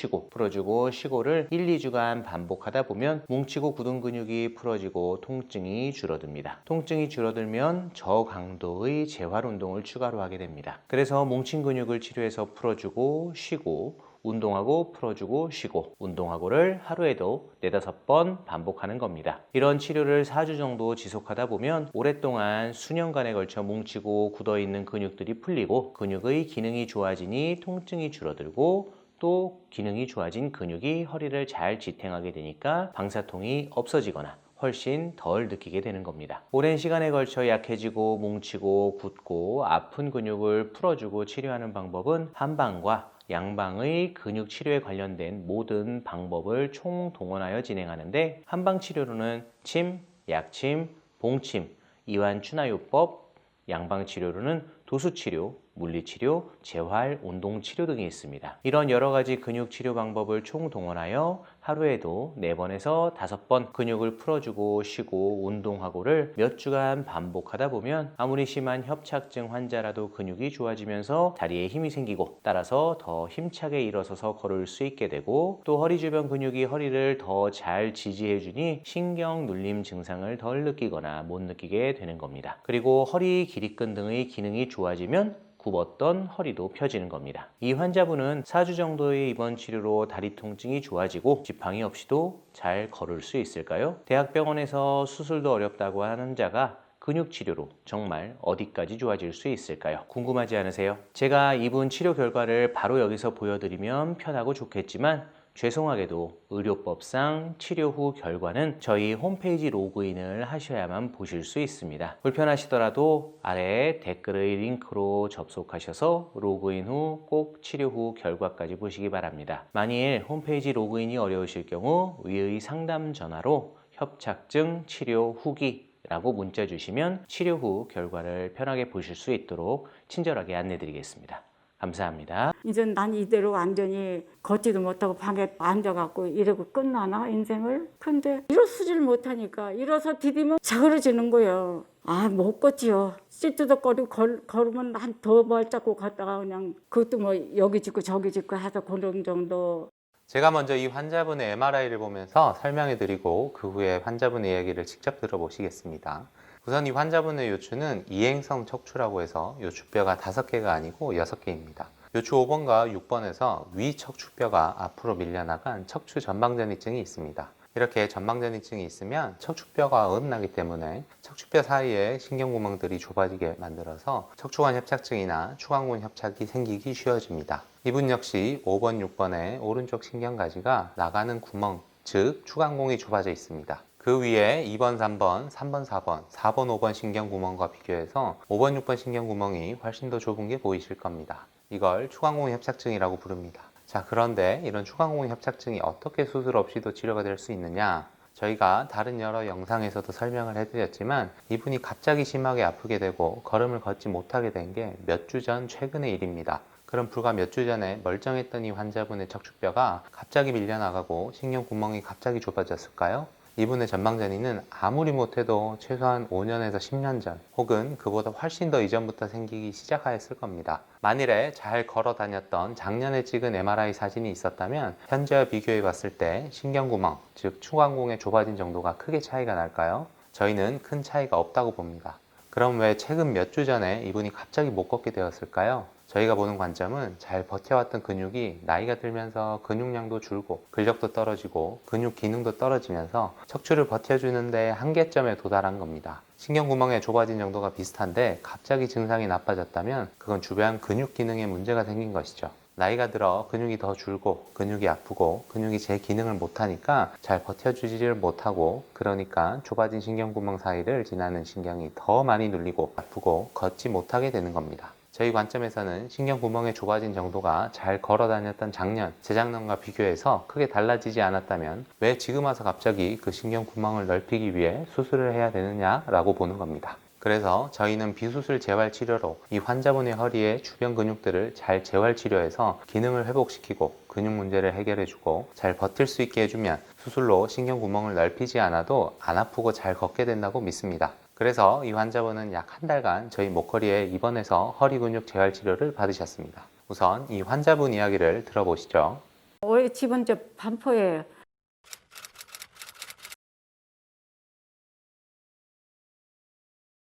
쉬고를 1-2주간 반복하다 보면 뭉치고 굳은 근육이 풀어지고 통증이 줄어듭니다. 통증이 줄어들면 저강도의 재활 운동을 추가로 하게 됩니다. 그래서 뭉친 근육을 치료해서 풀어주고 쉬고 운동하고 풀어주고 쉬고 운동하고를 하루에도 4-5번 반복하는 겁니다. 이런 치료를 4주 정도 지속하다 보면 오랫동안 수년간에 걸쳐 뭉치고 굳어있는 근육들이 풀리고 근육의 기능이 좋아지니 통증이 줄어들고 또 기능이 좋아진 근육이 허리를 잘 지탱하게 되니까 방사통이 없어지거나 훨씬 덜 느끼게 되는 겁니다. 오랜 시간에 걸쳐 약해지고 뭉치고 굳고 아픈 근육을 풀어주고 치료하는 방법은 한방과 양방의 근육 치료에 관련된 모든 방법을 총동원하여 진행하는데, 한방 치료로는 침, 약침, 봉침, 이완 추나요법, 양방 치료로는 도수치료, 물리치료, 재활, 운동치료 등이 있습니다. 이런 여러 가지 근육 치료 방법을 총동원하여 하루에도 4번에서 5번 근육을 풀어주고 쉬고 운동하고를 몇 주간 반복하다 보면 아무리 심한 협착증 환자라도 근육이 좋아지면서 다리에 힘이 생기고, 따라서 더 힘차게 일어서서 걸을 수 있게 되고, 또 허리 주변 근육이 허리를 더 잘 지지해주니 신경 눌림 증상을 덜 느끼거나 못 느끼게 되는 겁니다. 그리고 허리 기립근 등의 기능이 좋아지면 굽었던 허리도 펴지는 겁니다. 이 환자분은 4주 정도의 입원 치료로 다리 통증이 좋아지고 지팡이 없이도 잘 걸을 수 있을까요? 대학병원에서 수술도 어렵다고 하는 자가 근육 치료로 정말 어디까지 좋아질 수 있을까요? 궁금하지 않으세요? 제가 이분 치료 결과를 바로 여기서 보여드리면 편하고 좋겠지만, 죄송하게도 의료법상 치료 후 결과는 저희 홈페이지 로그인을 하셔야만 보실 수 있습니다. 불편하시더라도 아래 댓글의 링크로 접속하셔서 로그인 후 꼭 치료 후 결과까지 보시기 바랍니다. 만일 홈페이지 로그인이 어려우실 경우 위의 상담 전화로 협착증 치료 후기 라고 문자 주시면 치료 후 결과를 편하게 보실 수 있도록 친절하게 안내 드리겠습니다. 감사합니다. 이제 난 이대로 완전히 걷지도 못하고 방에 앉아갖고 이러고 끝나나 인생을? 근데 일어서질 못하니까 일어서 디디면 자그러지는 거예요. 아, 못 걷지요. 찌뚜덕거리고 걸으면 한 더 발잡고 갔다가 그냥 그것도 뭐 여기 짚고 저기 짚고 해서 그런 정도. 제가 먼저 이 환자분의 MRI를 보면서 설명해 드리고 그 후에 환자분의 이야기를 직접 들어보시겠습니다. 우선 이 환자분의 요추는 이행성 척추라고 해서 요추뼈가 5개가 아니고 6개입니다. 요추 5번과 6번에서 위 척추뼈가 앞으로 밀려나간 척추 전방전이증이 있습니다. 이렇게 전방전이증이 있으면 척추뼈가 어긋나기 때문에 척추뼈 사이에 신경구멍들이 좁아지게 만들어서 척추관 협착증이나 추간근 협착이 생기기 쉬워집니다. 이분 역시 5번, 6번에 오른쪽 신경가지가 나가는 구멍, 즉 추간공이 좁아져 있습니다. 그 위에 2번, 3번, 3번, 4번, 4번, 5번 신경구멍과 비교해서 5번, 6번 신경구멍이 훨씬 더 좁은 게 보이실 겁니다. 이걸 추간공 협착증이라고 부릅니다. 자, 그런데 이런 추간공 협착증이 어떻게 수술 없이도 치료가 될 수 있느냐? 저희가 다른 여러 영상에서도 설명을 해드렸지만, 이분이 갑자기 심하게 아프게 되고 걸음을 걷지 못하게 된 게 몇 주 전 최근의 일입니다. 그럼 불과 몇 주 전에 멀쩡했던 이 환자분의 척추뼈가 갑자기 밀려나가고 신경구멍이 갑자기 좁아졌을까요? 이분의 전방전이는 아무리 못해도 최소한 5년에서 10년 전 혹은 그보다 훨씬 더 이전부터 생기기 시작하였을 겁니다. 만일에 잘 걸어 다녔던 작년에 찍은 MRI 사진이 있었다면 현재와 비교해 봤을 때 신경구멍, 즉 추간공의 좁아진 정도가 크게 차이가 날까요? 저희는 큰 차이가 없다고 봅니다. 그럼 왜 최근 몇 주 전에 이분이 갑자기 못 걷게 되었을까요? 저희가 보는 관점은 잘 버텨왔던 근육이 나이가 들면서 근육량도 줄고 근력도 떨어지고 근육 기능도 떨어지면서 척추를 버텨주는데 한계점에 도달한 겁니다. 신경구멍의 좁아진 정도가 비슷한데 갑자기 증상이 나빠졌다면 그건 주변 근육 기능에 문제가 생긴 것이죠. 나이가 들어 근육이 더 줄고 근육이 아프고 근육이 제 기능을 못하니까 잘 버텨주지를 못하고, 그러니까 좁아진 신경구멍 사이를 지나는 신경이 더 많이 눌리고 아프고 걷지 못하게 되는 겁니다. 저희 관점에서는 신경구멍의 좁아진 정도가 잘 걸어 다녔던 작년, 재작년과 비교해서 크게 달라지지 않았다면 왜 지금 와서 갑자기 그 신경구멍을 넓히기 위해 수술을 해야 되느냐라고 보는 겁니다. 그래서 저희는 비수술 재활치료로 이 환자분의 허리의 주변 근육들을 잘 재활치료해서 기능을 회복시키고 근육 문제를 해결해주고 잘 버틸 수 있게 해주면 수술로 신경구멍을 넓히지 않아도 안 아프고 잘 걷게 된다고 믿습니다. 그래서 이 환자분은 약 한 달간 저희 목걸이에 입원해서 허리 근육 재활치료를 받으셨습니다. 우선 이 환자분 이야기를 들어보시죠. 왜 집은 저 반포예요.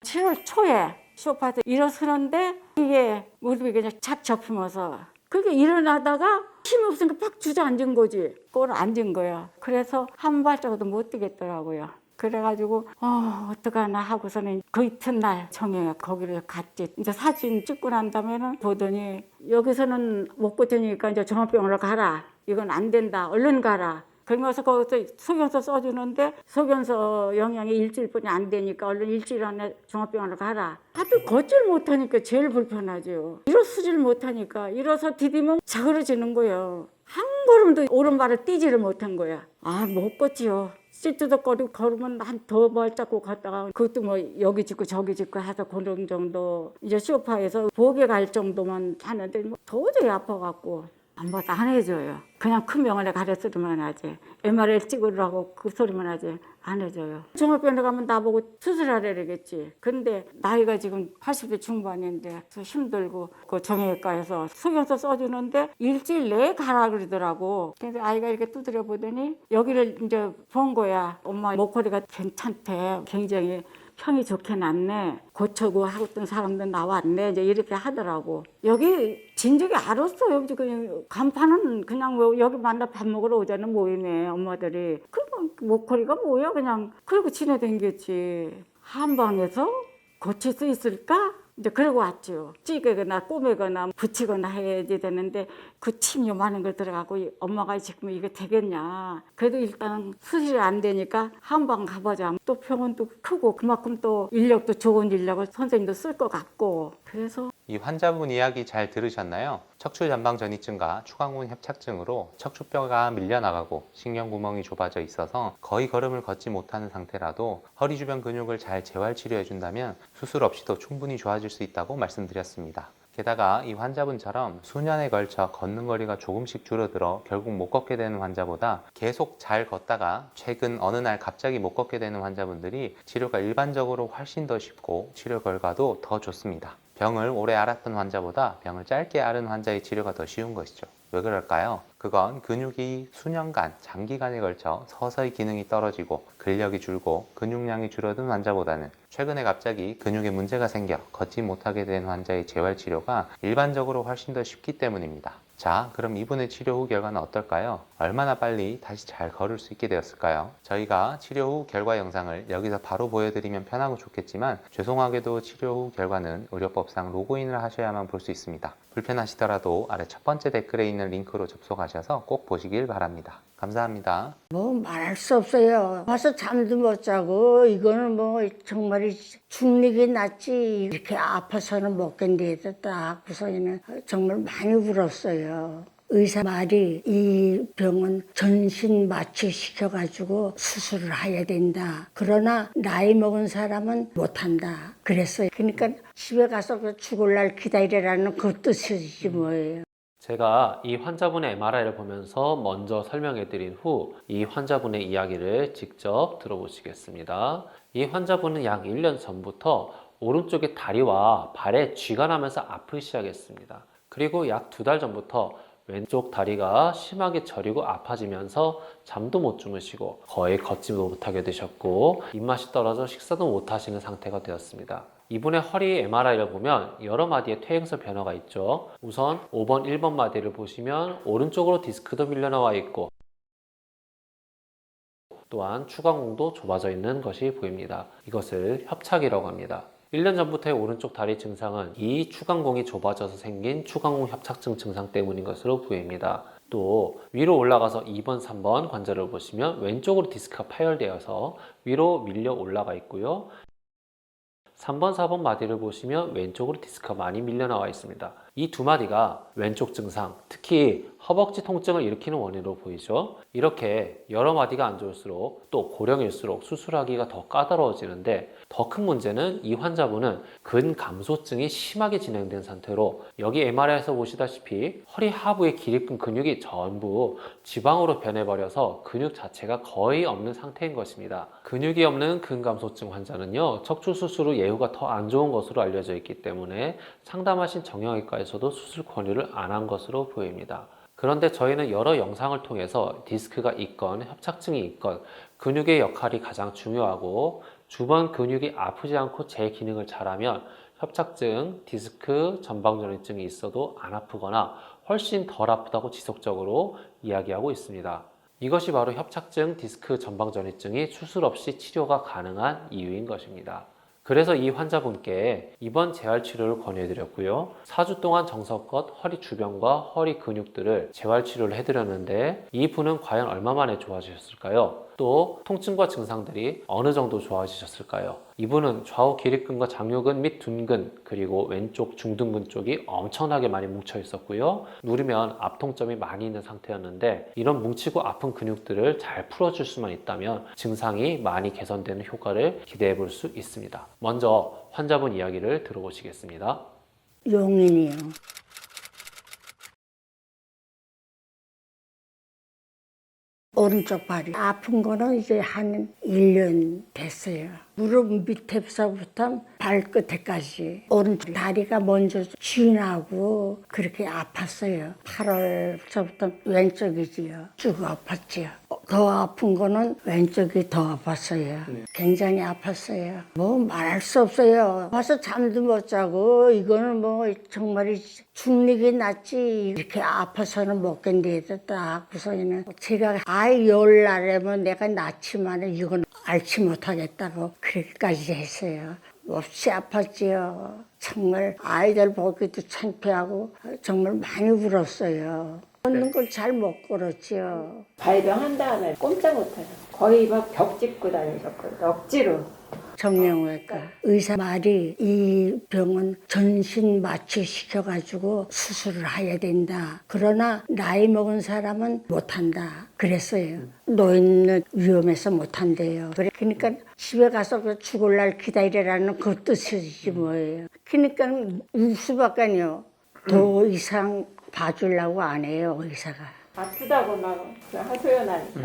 (7월) 초에 소파에서 일어서는데 이게 무릎이 그냥 착 접히면서 그게 일어나다가 힘이 없으니까 팍 주저앉은 거지. 그걸 앉은 거야. 그래서 한 발자국도 못 뛰겠더라고요. 그래가지고 어떡하나 하고서는 그 이튿날 정해 거기를 갔지. 이제 사진 찍고 난 다음에는 보더니 여기서는 못 고치니까 이제 종합병원으로 가라. 이건 안 된다. 얼른 가라. 그러면서 거기서 소견서 써주는데 소견서 영양이 일주일뿐이 안 되니까 얼른 일주일 안에 종합병원으로 가라. 하여튼 걷질 못하니까 제일 불편하죠. 일어서질 못하니까 일어서 디디면 자그러지는 거예요. 한 걸음도 오른발을 띄지를 못한 거야. 아, 못 걷지요. 찌뜨덕거리고 걸으면 한 더 발잡고 갔다가 그것도 뭐 여기 짚고 저기 짚고 해서 그런 정도 이제 소파에서 목에 갈 정도만 하는데 뭐 도저히 아파갖고 아무것도 안 해줘요. 그냥 큰 병원에 가려 소리만 하지. MRI 찍으라고 그 소리만 하지 안 해줘요. 종합병원에 가면 나보고 수술하래겠지. 근데 나이가 지금 80대 중반인데 힘들고 그 정형외과에서 소견서 써주는데 일주일 내에 가라 그러더라고. 그래서 아이가 이렇게 두드려 보더니 여기를 이제 본 거야. 엄마 목걸이가 괜찮대. 굉장히 평이 좋게 났네. 고쳐고 하던 사람들 나왔네. 이제 이렇게 하더라고. 여기 진즉에 알았어요. 그냥 간판은 그냥 뭐 여기 만나 밥 먹으러 오자는 모임에 엄마들이. 그럼 목걸이가 뭐야 그냥. 그러고 지내댕겼지. 한방에서 고칠 수 있을까? 이제 그러고 왔죠. 찌개거나 꼬매거나 붙이거나 해야지 되는데 그 침 요만한 걸 들어가고 엄마가 지금 이게 되겠냐. 그래도 일단 수술이 안 되니까 한방 가보자. 또 병원도 크고 그만큼 또 인력도 좋은 인력을 선생님도 쓸 것 같고 그래서 이 환자분 이야기 잘 들으셨나요? 척추전방전이증과 추간근 협착증으로 척추뼈가 밀려나가고 신경구멍이 좁아져 있어서 거의 걸음을 걷지 못하는 상태라도 허리 주변 근육을 잘 재활치료해준다면 수술 없이도 충분히 좋아질 수 있다고 말씀드렸습니다. 게다가 이 환자분처럼 수년에 걸쳐 걷는 거리가 조금씩 줄어들어 결국 못 걷게 되는 환자보다 계속 잘 걷다가 최근 어느 날 갑자기 못 걷게 되는 환자분들이 치료가 일반적으로 훨씬 더 쉽고 치료 결과도 더 좋습니다. 병을 오래 앓았던 환자보다 병을 짧게 앓은 환자의 치료가 더 쉬운 것이죠. 왜 그럴까요? 그건 근육이 수년간, 장기간에 걸쳐 서서히 기능이 떨어지고 근력이 줄고 근육량이 줄어든 환자보다는 최근에 갑자기 근육에 문제가 생겨 걷지 못하게 된 환자의 재활치료가 일반적으로 훨씬 더 쉽기 때문입니다. 자, 그럼 이분의 치료 후 결과는 어떨까요? 얼마나 빨리 다시 잘 걸을 수 있게 되었을까요? 저희가 치료 후 결과 영상을 여기서 바로 보여드리면 편하고 좋겠지만 죄송하게도 치료 후 결과는 의료법상 로그인을 하셔야만 볼 수 있습니다. 불편하시더라도 아래 첫 번째 댓글에 있는 링크로 접속하셔서 꼭 보시길 바랍니다. 감사합니다. 뭐 말할 수 없어요. 와서 잠도 못 자고 이거는 뭐 정말 죽는 낫지. 이렇게 아파서는 못 견디겠다. 딱 하고서는 정말 많이 울었어요. 의사 말이 이 병은 전신 마취시켜가지고 수술을 해야 된다. 그러나 나이 먹은 사람은 못한다. 그랬어요. 그러니까 집에 가서 죽을 날 기다리라는 그 뜻이지 뭐예요. 제가 이 환자분의 MRI를 보면서 먼저 설명해 드린 후 이 환자분의 이야기를 직접 들어보시겠습니다. 이 환자분은 약 1년 전부터 오른쪽의 다리와 발에 쥐가 나면서 아프기 시작했습니다. 그리고 약 2달 전부터 왼쪽 다리가 심하게 저리고 아파지면서 잠도 못 주무시고 거의 걷지 못하게 되셨고 입맛이 떨어져 식사도 못 하시는 상태가 되었습니다. 이분의 허리 MRI를 보면 여러 마디의 퇴행성 변화가 있죠. 우선 5번, 1번 마디를 보시면 오른쪽으로 디스크도 밀려나와 있고 또한 추간공도 좁아져 있는 것이 보입니다. 이것을 협착이라고 합니다. 1년 전부터의 오른쪽 다리 증상은 이 추간공이 좁아져서 생긴 추간공 협착증 증상 때문인 것으로 보입니다. 또 위로 올라가서 2번, 3번 관절을 보시면 왼쪽으로 디스크가 파열되어서 위로 밀려 올라가 있고요. 3번, 4번 마디를 보시면 왼쪽으로 디스크가 많이 밀려 나와 있습니다. 이 두 마디가 왼쪽 증상, 특히 허벅지 통증을 일으키는 원인으로 보이죠. 이렇게 여러 마디가 안 좋을수록 또 고령일수록 수술하기가 더 까다로워지는데 더 큰 문제는 이 환자분은 근감소증이 심하게 진행된 상태로 여기 MRI에서 보시다시피 허리 하부의 기립근 근육이 전부 지방으로 변해버려서 근육 자체가 거의 없는 상태인 것입니다. 근육이 없는 근감소증 환자는요, 척추 수술 후 예후가 더 안 좋은 것으로 알려져 있기 때문에 상담하신 정형외과에서도 수술 권유를 안 한 것으로 보입니다. 그런데 저희는 여러 영상을 통해서 디스크가 있건 협착증이 있건 근육의 역할이 가장 중요하고 주변 근육이 아프지 않고 제 기능을 잘하면 협착증, 디스크, 전방전이증이 있어도 안 아프거나 훨씬 덜 아프다고 지속적으로 이야기하고 있습니다. 이것이 바로 협착증 디스크 전방전이증이 수술 없이 치료가 가능한 이유인 것입니다. 그래서 이 환자분께 이번 재활치료를 권유해드렸고요. 4주 동안 정성껏 허리 주변과 허리 근육들을 재활치료를 해드렸는데 이분은 과연 얼마 만에 좋아지셨을까요? 또 통증과 증상들이 어느 정도 좋아지셨을까요? 이분은 좌우 기립근과 장요근 및 둔근 그리고 왼쪽 중둔근 쪽이 엄청나게 많이 뭉쳐 있었고요. 누르면 압통점이 많이 있는 상태였는데 이런 뭉치고 아픈 근육들을 잘 풀어줄 수만 있다면 증상이 많이 개선되는 효과를 기대해 볼 수 있습니다. 먼저 환자분 이야기를 들어보시겠습니다. 용인이요. 오른쪽 발이 아픈 거는 이제 한 1년 됐어요. 무릎 밑에서부터 발끝에까지 오른쪽 다리가 먼저 쥐나고 그렇게 아팠어요. 8월서부터 왼쪽이지요. 쭉 아팠지요. 더 아픈 거는 왼쪽이 더 아팠어요. 굉장히 아팠어요. 뭐 말할 수 없어요. 와서 잠도 못 자고 이거는 뭐 정말 죽는 게 낫지 이렇게 아파서는 못 견디겠다. 그래서는 제가 아이 열날에면 내가 낳지만 이건 앓지 못하겠다고 그렇게까지 했어요. 몹시 아팠지요. 정말 아이들 보기도 창피하고 정말 많이 울었어요. 걷는 걸 잘 못 걸었지요. 발병한 다음에 꼼짝 못해서 거의 막 벽 짚고 다니셨거든요. 억지로. 정형외과 의사 말이 이 병은 전신 마취시켜가지고 수술을 해야 된다. 그러나 나이 먹은 사람은 못한다. 그랬어요. 노인은 위험해서 못한대요. 그러니까 집에 가서 죽을 날 기다리라는 그 뜻이지 뭐예요. 그러니까 울 수밖에요. 더 이상 봐주려고 안 해요, 의사가. 아프다고 막 하소연하니까.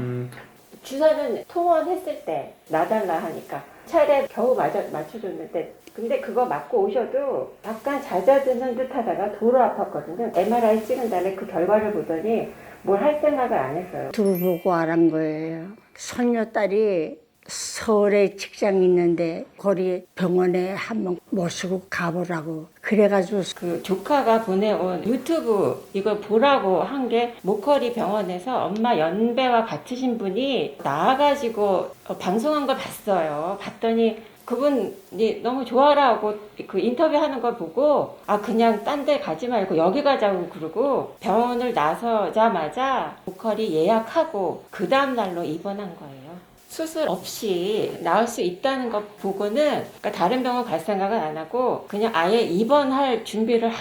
주사는 통원했을 때 놔달라 하니까 차례 겨우 맞춰줬는데 근데 그거 맞고 오셔도 약간 잦아드는 듯 하다가 도로 아팠거든요. MRI 찍은 다음에 그 결과를 보더니 뭘 할 생각을 안 했어요. 들어보고 알은 거예요. 손녀딸이 서울에 직장 있는데 거기 병원에 한번 모시고 가보라고 그래가지고 그 조카가 보내온 유튜브 이걸 보라고 한 게 모커리 병원에서 엄마 연배와 같으신 분이 나와가지고 방송한 걸 봤어요. 봤더니 그분이 너무 좋아라고 그 인터뷰하는 걸 보고 아 그냥 딴 데 가지 말고 여기 가자고 그러고 병원을 나서자마자 모커리 예약하고 그 다음 날로 입원한 거예요. 수술 없이 나을 수 있다는 것 보고는 그러니까 다른 병원 갈 생각은 안 하고 그냥 아예 입원할 준비를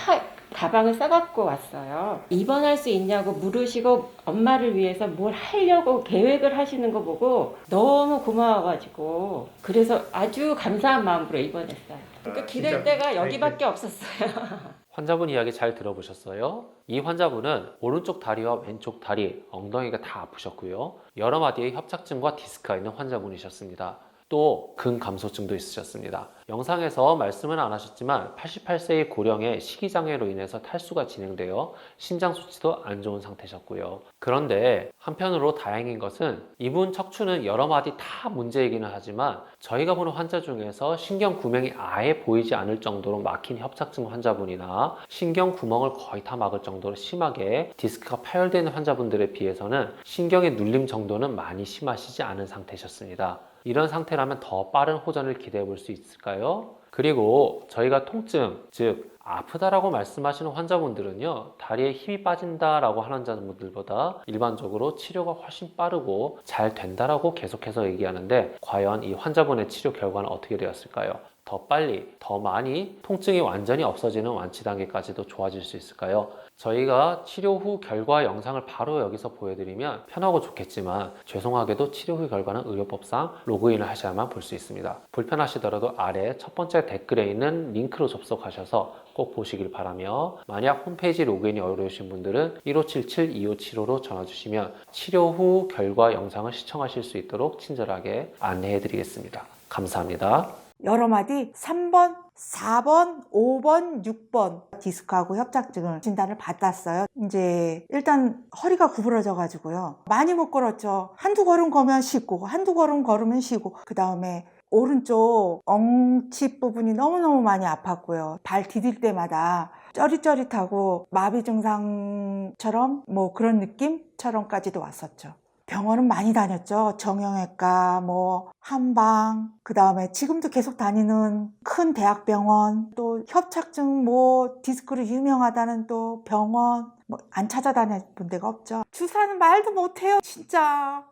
가방을 싸갖고 왔어요. 입원할 수 있냐고 물으시고 엄마를 위해서 뭘 하려고 계획을 하시는 거 보고 너무 고마워가지고 그래서 아주 감사한 마음으로 입원했어요. 그러니까 기댈 데가 여기밖에 없었어요. 환자분 이야기 잘 들어보셨어요? 이 환자분은 오른쪽 다리와 왼쪽 다리, 엉덩이가 다 아프셨고요. 여러 마디의 협착증과 디스크가 있는 환자분이셨습니다. 또 근감소증도 있으셨습니다. 영상에서 말씀은 안 하셨지만 88세의 고령의 식이장애로 인해서 탈수가 진행되어 심장 수치도 안 좋은 상태셨고요. 그런데 한편으로 다행인 것은 이분 척추는 여러 마디 다 문제이기는 하지만 저희가 보는 환자 중에서 신경 구멍이 아예 보이지 않을 정도로 막힌 협착증 환자분이나 신경 구멍을 거의 다 막을 정도로 심하게 디스크가 파열되는 환자분들에 비해서는 신경의 눌림 정도는 많이 심하시지 않은 상태셨습니다. 이런 상태라면 더 빠른 호전을 기대해 볼 수 있을까요? 그리고 저희가 통증, 즉 아프다라고 말씀하시는 환자분들은요, 다리에 힘이 빠진다라고 하는 환자분들보다 일반적으로 치료가 훨씬 빠르고 잘 된다라고 계속해서 얘기하는데 과연 이 환자분의 치료 결과는 어떻게 되었을까요? 더 빨리, 더 많이 통증이 완전히 없어지는 완치 단계까지도 좋아질 수 있을까요? 저희가 치료 후 결과 영상을 바로 여기서 보여드리면 편하고 좋겠지만 죄송하게도 치료 후 결과는 의료법상 로그인을 하셔야만 볼 수 있습니다. 불편하시더라도 아래 첫 번째 댓글에 있는 링크로 접속하셔서 꼭 보시길 바라며 만약 홈페이지 로그인이 어려우신 분들은 1577-2575로 전화주시면 치료 후 결과 영상을 시청하실 수 있도록 친절하게 안내해 드리겠습니다. 감사합니다. 여러 마디 3번, 4번, 5번, 6번 디스크하고 협착증을 진단을 받았어요. 이제 일단 허리가 구부러져 가지고요. 많이 못 걸었죠. 한두 걸음 걸으면 쉬고 한두 걸음 걸으면 쉬고 그 다음에 오른쪽 엉치 부분이 너무너무 많이 아팠고요. 발 디딜 때마다 쩌릿쩌릿하고 마비 증상처럼 뭐 그런 느낌처럼까지도 왔었죠. 병원은 많이 다녔죠. 정형외과, 뭐 한방, 그 다음에 지금도 계속 다니는 큰 대학병원, 또 협착증 뭐 디스크로 유명하다는 또 병원, 뭐 안 찾아다녀본 데가 없죠. 주사는 말도 못해요, 진짜.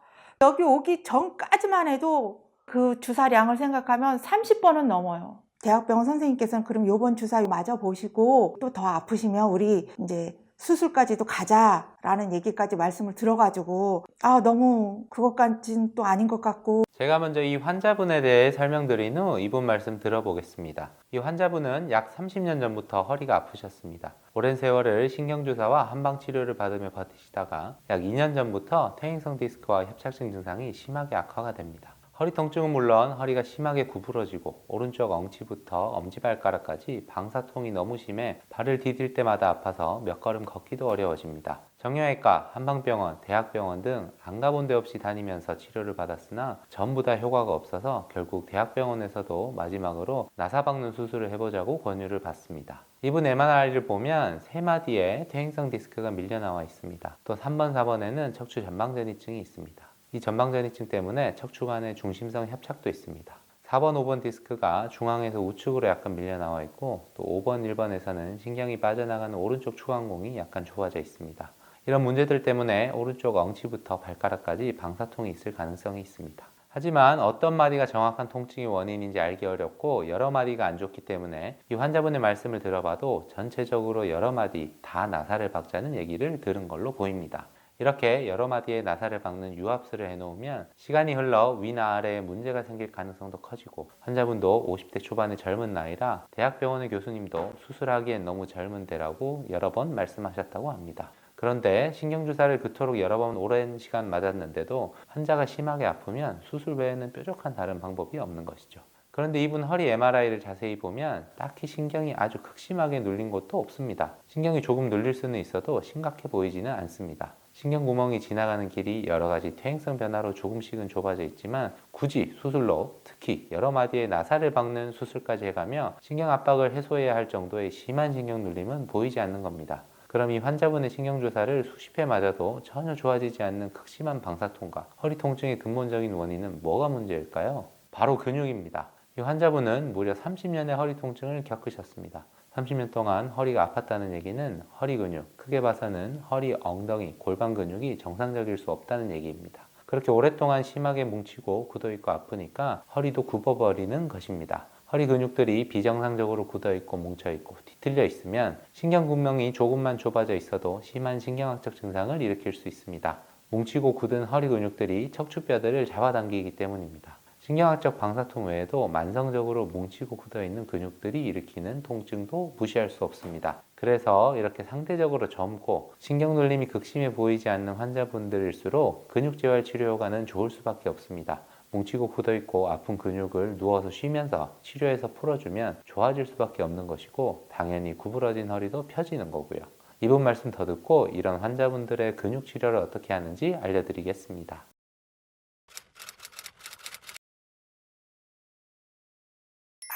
여기 오기 전까지만 해도 그 주사량을 생각하면 30번은 넘어요. 대학병원 선생님께서는 그럼 요번 주사 맞아 보시고 또 더 아프시면 우리 이제 수술까지도 가자라는 얘기까지 말씀을 들어가지고 너무 그것까지는 또 아닌 것 같고. 제가 먼저 이 환자분에 대해 설명드린 후 이분 말씀 들어보겠습니다. 이 환자분은 약 30년 전부터 허리가 아프셨습니다. 오랜 세월을 신경주사와 한방치료를 받으며 버티시다가 약 2년 전부터 퇴행성 디스크와 협착증 증상이 심하게 악화가 됩니다. 허리 통증은 물론 허리가 심하게 구부러지고 오른쪽 엉치부터 엄지발가락까지 방사통이 너무 심해 발을 디딜 때마다 아파서 몇 걸음 걷기도 어려워집니다. 정형외과, 한방병원, 대학병원 등 안 가본 데 없이 다니면서 치료를 받았으나 전부 다 효과가 없어서 결국 대학병원에서도 마지막으로 나사박는 수술을 해보자고 권유를 받습니다. 이분 MRI를 보면 3마디에 퇴행성 디스크가 밀려 나와 있습니다. 또 3번, 4번에는 척추 전방전이증이 있습니다. 이 전방전이증 때문에 척추간의 중심성 협착도 있습니다. 4번, 5번 디스크가 중앙에서 우측으로 약간 밀려 나와 있고 또 5번, 1번에서는 신경이 빠져나가는 오른쪽 추간공이 약간 좁아져 있습니다. 이런 문제들 때문에 오른쪽 엉치부터 발가락까지 방사통이 있을 가능성이 있습니다. 하지만 어떤 마디가 정확한 통증의 원인인지 알기 어렵고 여러 마디가 안 좋기 때문에 이 환자분의 말씀을 들어봐도 전체적으로 여러 마디 다 나사를 박자는 얘기를 들은 걸로 보입니다. 이렇게 여러 마디의 나사를 박는 유압술을 해놓으면 시간이 흘러 위나 아래에 문제가 생길 가능성도 커지고 환자분도 50대 초반의 젊은 나이라 대학병원의 교수님도 수술하기엔 너무 젊은데라고 여러 번 말씀하셨다고 합니다. 그런데 신경주사를 그토록 여러 번 오랜 시간 맞았는데도 환자가 심하게 아프면 수술 외에는 뾰족한 다른 방법이 없는 것이죠. 그런데 이분 허리 MRI를 자세히 보면 딱히 신경이 아주 극심하게 눌린 곳도 없습니다. 신경이 조금 눌릴 수는 있어도 심각해 보이지는 않습니다. 신경구멍이 지나가는 길이 여러 가지 퇴행성 변화로 조금씩은 좁아져 있지만 굳이 수술로 특히 여러 마디의 나사를 박는 수술까지 해가며 신경 압박을 해소해야 할 정도의 심한 신경 눌림은 보이지 않는 겁니다. 그럼 이 환자분의 신경주사를 수십 회 맞아도 전혀 좋아지지 않는 극심한 방사통과 허리 통증의 근본적인 원인은 뭐가 문제일까요? 바로 근육입니다. 이 환자분은 무려 30년의 허리 통증을 겪으셨습니다. 30년 동안 허리가 아팠다는 얘기는 허리 근육, 크게 봐서는 허리, 엉덩이, 골반 근육이 정상적일 수 없다는 얘기입니다. 그렇게 오랫동안 심하게 뭉치고 굳어있고 아프니까 허리도 굽어버리는 것입니다. 허리 근육들이 비정상적으로 굳어있고 뭉쳐있고 뒤틀려 있으면 신경구멍이 조금만 좁아져 있어도 심한 신경학적 증상을 일으킬 수 있습니다. 뭉치고 굳은 허리 근육들이 척추뼈들을 잡아당기기 때문입니다. 신경학적 방사통 외에도 만성적으로 뭉치고 굳어있는 근육들이 일으키는 통증도 무시할 수 없습니다. 그래서 이렇게 상대적으로 젊고 신경눌림이 극심해 보이지 않는 환자분들일수록 근육재활 치료 효과는 좋을 수밖에 없습니다. 뭉치고 굳어있고 아픈 근육을 누워서 쉬면서 치료해서 풀어주면 좋아질 수밖에 없는 것이고 당연히 구부러진 허리도 펴지는 거고요. 이분 말씀 더 듣고 이런 환자분들의 근육 치료를 어떻게 하는지 알려드리겠습니다.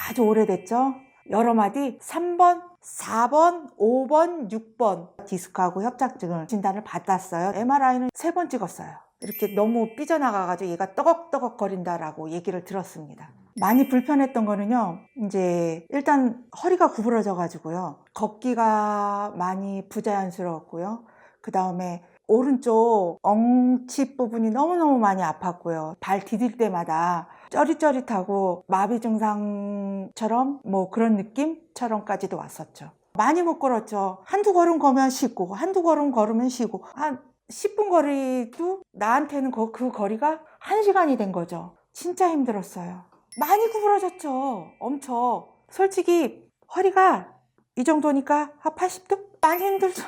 아주 오래됐죠. 여러 마디 3번, 4번, 5번, 6번 디스크하고 협착증을 진단을 받았어요. MRI는 3번 찍었어요. 이렇게 너무 삐져나가가지고 얘가 떠걱떠걱 거린다라고 얘기를 들었습니다. 많이 불편했던 거는요, 이제 일단 허리가 구부러져가지고요, 걷기가 많이 부자연스러웠고요. 그 다음에 오른쪽 엉치 부분이 너무너무 많이 아팠고요. 발 디딜 때마다 쩌릿쩌릿하고 마비 증상처럼 뭐 그런 느낌처럼까지도 왔었죠. 많이 못 걸었죠. 한두 걸음 걸으면 쉬고 한두 걸음 걸으면 쉬고 한 10분 거리도 나한테는 그 거리가 1시간이 된 거죠. 진짜 힘들었어요. 많이 구부러졌죠. 엄청. 솔직히 허리가 이 정도니까 한 80도? 많이 힘들죠.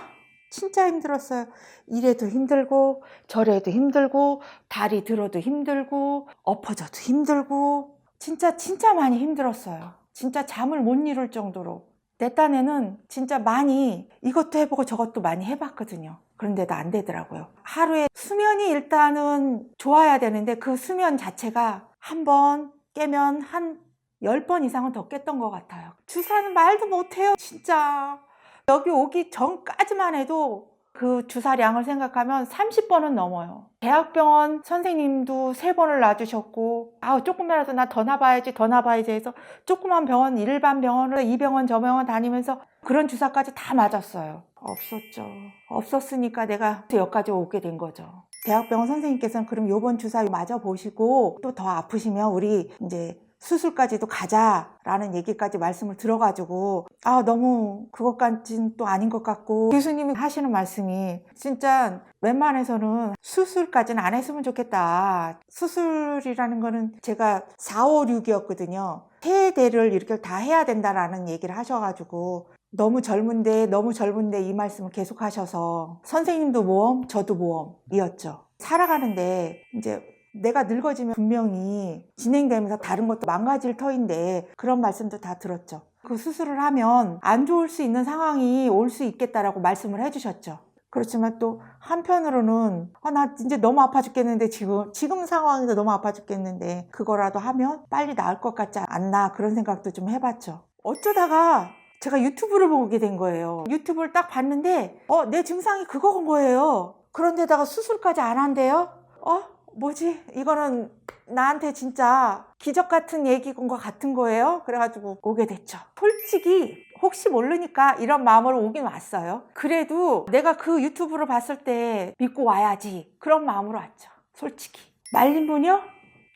진짜 힘들었어요. 이래도 힘들고 저래도 힘들고 다리 들어도 힘들고 엎어져도 힘들고 진짜 많이 힘들었어요. 진짜 잠을 못 이룰 정도로. 내 딴에는 진짜 많이 이것도 해보고 저것도 많이 해봤거든요. 그런데도 안 되더라고요. 하루에 수면이 일단은 좋아야 되는데 그 수면 자체가 한 번 깨면 한 10번 이상은 더 깼던 것 같아요. 주사는 말도 못해요. 진짜 여기 오기 전까지만 해도 그 주사량을 생각하면 30번은 넘어요. 대학병원 선생님도 3번을 놔주셨고, 조금이라도 나 더 놔봐야지 해서 조그만 병원, 일반 병원을 이 병원 저 병원 다니면서 그런 주사까지 다 맞았어요. 없었죠. 없었으니까 내가 여기까지 오게 된 거죠. 대학병원 선생님께서는 그럼 요번 주사 맞아 보시고 또 더 아프시면 우리 이제 수술까지도 가자라는 얘기까지 말씀을 들어가지고 너무 그것까지는 또 아닌 것 같고, 교수님이 하시는 말씀이 진짜 웬만해서는 수술까지는 안 했으면 좋겠다. 수술이라는 거는 제가 4, 5, 6이었거든요. 3대를 이렇게 다 해야 된다라는 얘기를 하셔가지고 너무 젊은데 이 말씀을 계속 하셔서 선생님도 모험, 저도 모험이었죠. 살아가는데 이제 내가 늙어지면 분명히 진행되면서 다른 것도 망가질 터인데 그런 말씀도 다 들었죠. 그 수술을 하면 안 좋을 수 있는 상황이 올 수 있겠다라고 말씀을 해주셨죠. 그렇지만 또 한편으로는 나 이제 너무 아파 죽겠는데 지금 상황에서 너무 아파 죽겠는데 그거라도 하면 빨리 나을 것 같지 않나, 그런 생각도 좀 해봤죠. 어쩌다가 제가 유튜브를 보게 된 거예요. 유튜브를 딱 봤는데 내 증상이 그거인 거예요. 그런데다가 수술까지 안 한대요. 뭐지? 이거는 나한테 진짜 기적 같은 얘기인 것 같은 거예요. 그래가지고 오게 됐죠. 솔직히 혹시 모르니까 이런 마음으로 오긴 왔어요. 그래도 내가 그 유튜브를 봤을 때 믿고 와야지, 그런 마음으로 왔죠. 솔직히. 말린 분이요?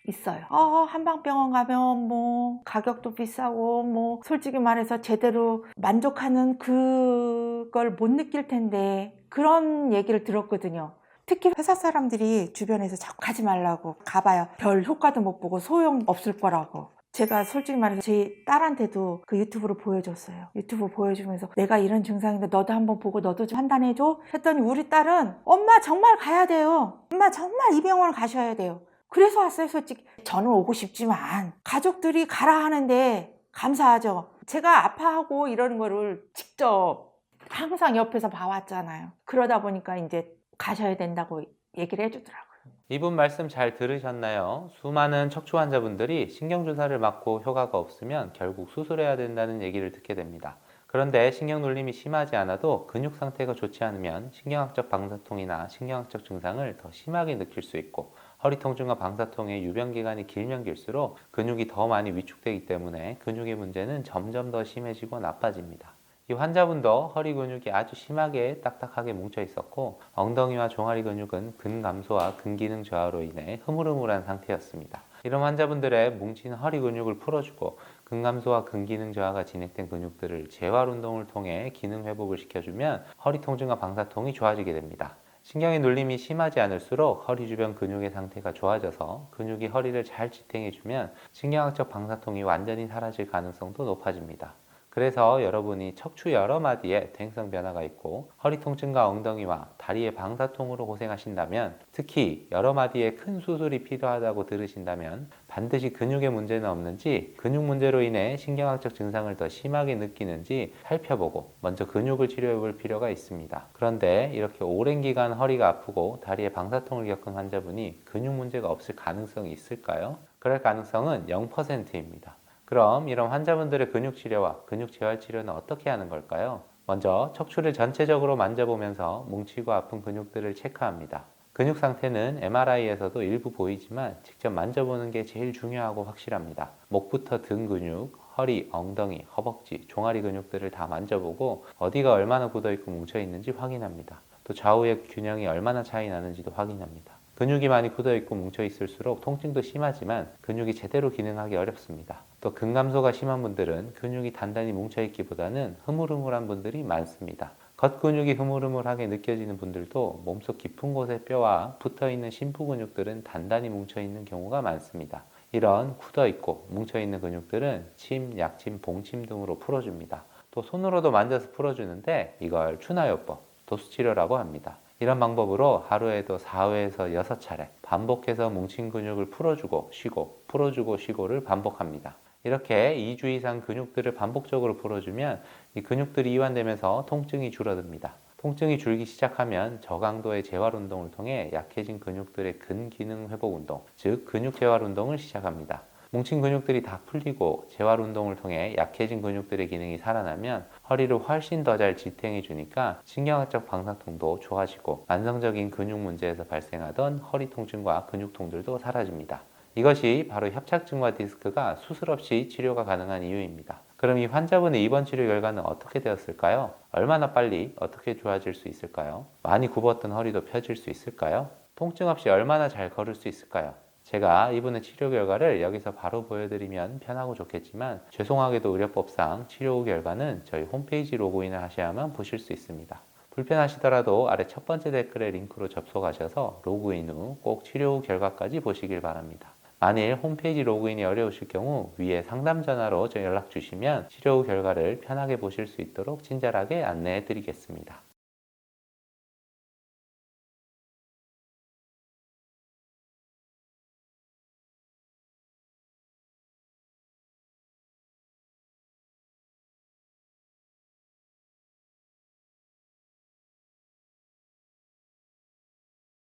있어요. 한방병원 가면 뭐 가격도 비싸고 뭐 솔직히 말해서 제대로 만족하는 그걸 못 느낄 텐데, 그런 얘기를 들었거든요. 특히 회사 사람들이 주변에서 자꾸 가지 말라고, 가봐야 별 효과도 못 보고 소용 없을 거라고. 제가 솔직히 말해서 제 딸한테도 그 유튜브를 보여줬어요. 유튜브 보여주면서 내가 이런 증상인데 너도 한번 보고 너도 좀 판단해줘 했더니 우리 딸은 엄마 정말 가야 돼요. 엄마 정말 이 병원을 가셔야 돼요. 그래서 왔어요. 솔직히 저는 오고 싶지만 가족들이 가라 하는데 감사하죠. 제가 아파하고 이러는 거를 직접 항상 옆에서 봐왔잖아요. 그러다 보니까 이제 가셔야 된다고 얘기를 해주더라고요. 이분 말씀 잘 들으셨나요? 수많은 척추 환자분들이 신경주사를 맞고 효과가 없으면 결국 수술해야 된다는 얘기를 듣게 됩니다. 그런데 신경 눌림이 심하지 않아도 근육 상태가 좋지 않으면 신경학적 방사통이나 신경학적 증상을 더 심하게 느낄 수 있고, 허리 통증과 방사통의 유병 기간이 길면 길수록 근육이 더 많이 위축되기 때문에 근육의 문제는 점점 더 심해지고 나빠집니다. 이 환자분도 허리 근육이 아주 심하게 딱딱하게 뭉쳐 있었고, 엉덩이와 종아리 근육은 근감소와 근기능 저하로 인해 흐물흐물한 상태였습니다. 이런 환자분들의 뭉친 허리 근육을 풀어주고 근감소와 근기능 저하가 진행된 근육들을 재활 운동을 통해 기능 회복을 시켜주면 허리 통증과 방사통이 좋아지게 됩니다. 신경의 눌림이 심하지 않을수록 허리 주변 근육의 상태가 좋아져서 근육이 허리를 잘 지탱해주면 신경학적 방사통이 완전히 사라질 가능성도 높아집니다. 그래서 여러분이 척추 여러 마디에 퇴행성 변화가 있고 허리 통증과 엉덩이와 다리의 방사통으로 고생하신다면, 특히 여러 마디에 큰 수술이 필요하다고 들으신다면 반드시 근육의 문제는 없는지, 근육 문제로 인해 신경학적 증상을 더 심하게 느끼는지 살펴보고 먼저 근육을 치료해 볼 필요가 있습니다. 그런데 이렇게 오랜 기간 허리가 아프고 다리에 방사통을 겪은 환자분이 근육 문제가 없을 가능성이 있을까요? 그럴 가능성은 0%입니다. 그럼 이런 환자분들의 근육치료와 근육재활치료는 어떻게 하는 걸까요? 먼저 척추를 전체적으로 만져보면서 뭉치고 아픈 근육들을 체크합니다. 근육 상태는 MRI에서도 일부 보이지만 직접 만져보는 게 제일 중요하고 확실합니다. 목부터 등 근육, 허리, 엉덩이, 허벅지, 종아리 근육들을 다 만져보고 어디가 얼마나 굳어있고 뭉쳐있는지 확인합니다. 또 좌우의 균형이 얼마나 차이 나는지도 확인합니다. 근육이 많이 굳어있고 뭉쳐있을수록 통증도 심하지만 근육이 제대로 기능하기 어렵습니다. 또 근감소가 심한 분들은 근육이 단단히 뭉쳐있기보다는 흐물흐물한 분들이 많습니다. 겉근육이 흐물흐물하게 느껴지는 분들도 몸속 깊은 곳의 뼈와 붙어있는 심부 근육들은 단단히 뭉쳐있는 경우가 많습니다. 이런 굳어있고 뭉쳐있는 근육들은 침, 약침, 봉침 등으로 풀어줍니다. 또 손으로도 만져서 풀어주는데 이걸 추나요법, 도수치료라고 합니다. 이런 방법으로 하루에도 4회에서 6차례 반복해서 뭉친 근육을 풀어주고 쉬고 풀어주고 쉬고를 반복합니다. 이렇게 2주 이상 근육들을 반복적으로 풀어주면 이 근육들이 이완되면서 통증이 줄어듭니다. 통증이 줄기 시작하면 저강도의 재활 운동을 통해 약해진 근육들의 근기능 회복 운동, 즉 근육 재활 운동을 시작합니다. 뭉친 근육들이 다 풀리고 재활 운동을 통해 약해진 근육들의 기능이 살아나면 허리를 훨씬 더 잘 지탱해 주니까 신경학적 방사통도 좋아지고 만성적인 근육 문제에서 발생하던 허리 통증과 근육통들도 사라집니다. 이것이 바로 협착증과 디스크가 수술 없이 치료가 가능한 이유입니다. 그럼 이 환자분의 입원 치료 결과는 어떻게 되었을까요? 얼마나 빨리 어떻게 좋아질 수 있을까요? 많이 굽었던 허리도 펴질 수 있을까요? 통증 없이 얼마나 잘 걸을 수 있을까요? 제가 이분의 치료 결과를 여기서 바로 보여드리면 편하고 좋겠지만 죄송하게도 의료법상 치료 후 결과는 저희 홈페이지 로그인을 하셔야만 보실 수 있습니다. 불편하시더라도 아래 첫 번째 댓글에 링크로 접속하셔서 로그인 후 꼭 치료 후 결과까지 보시길 바랍니다. 만일 홈페이지 로그인이 어려우실 경우 위에 상담 전화로 연락 주시면 치료 후 결과를 편하게 보실 수 있도록 친절하게 안내해 드리겠습니다.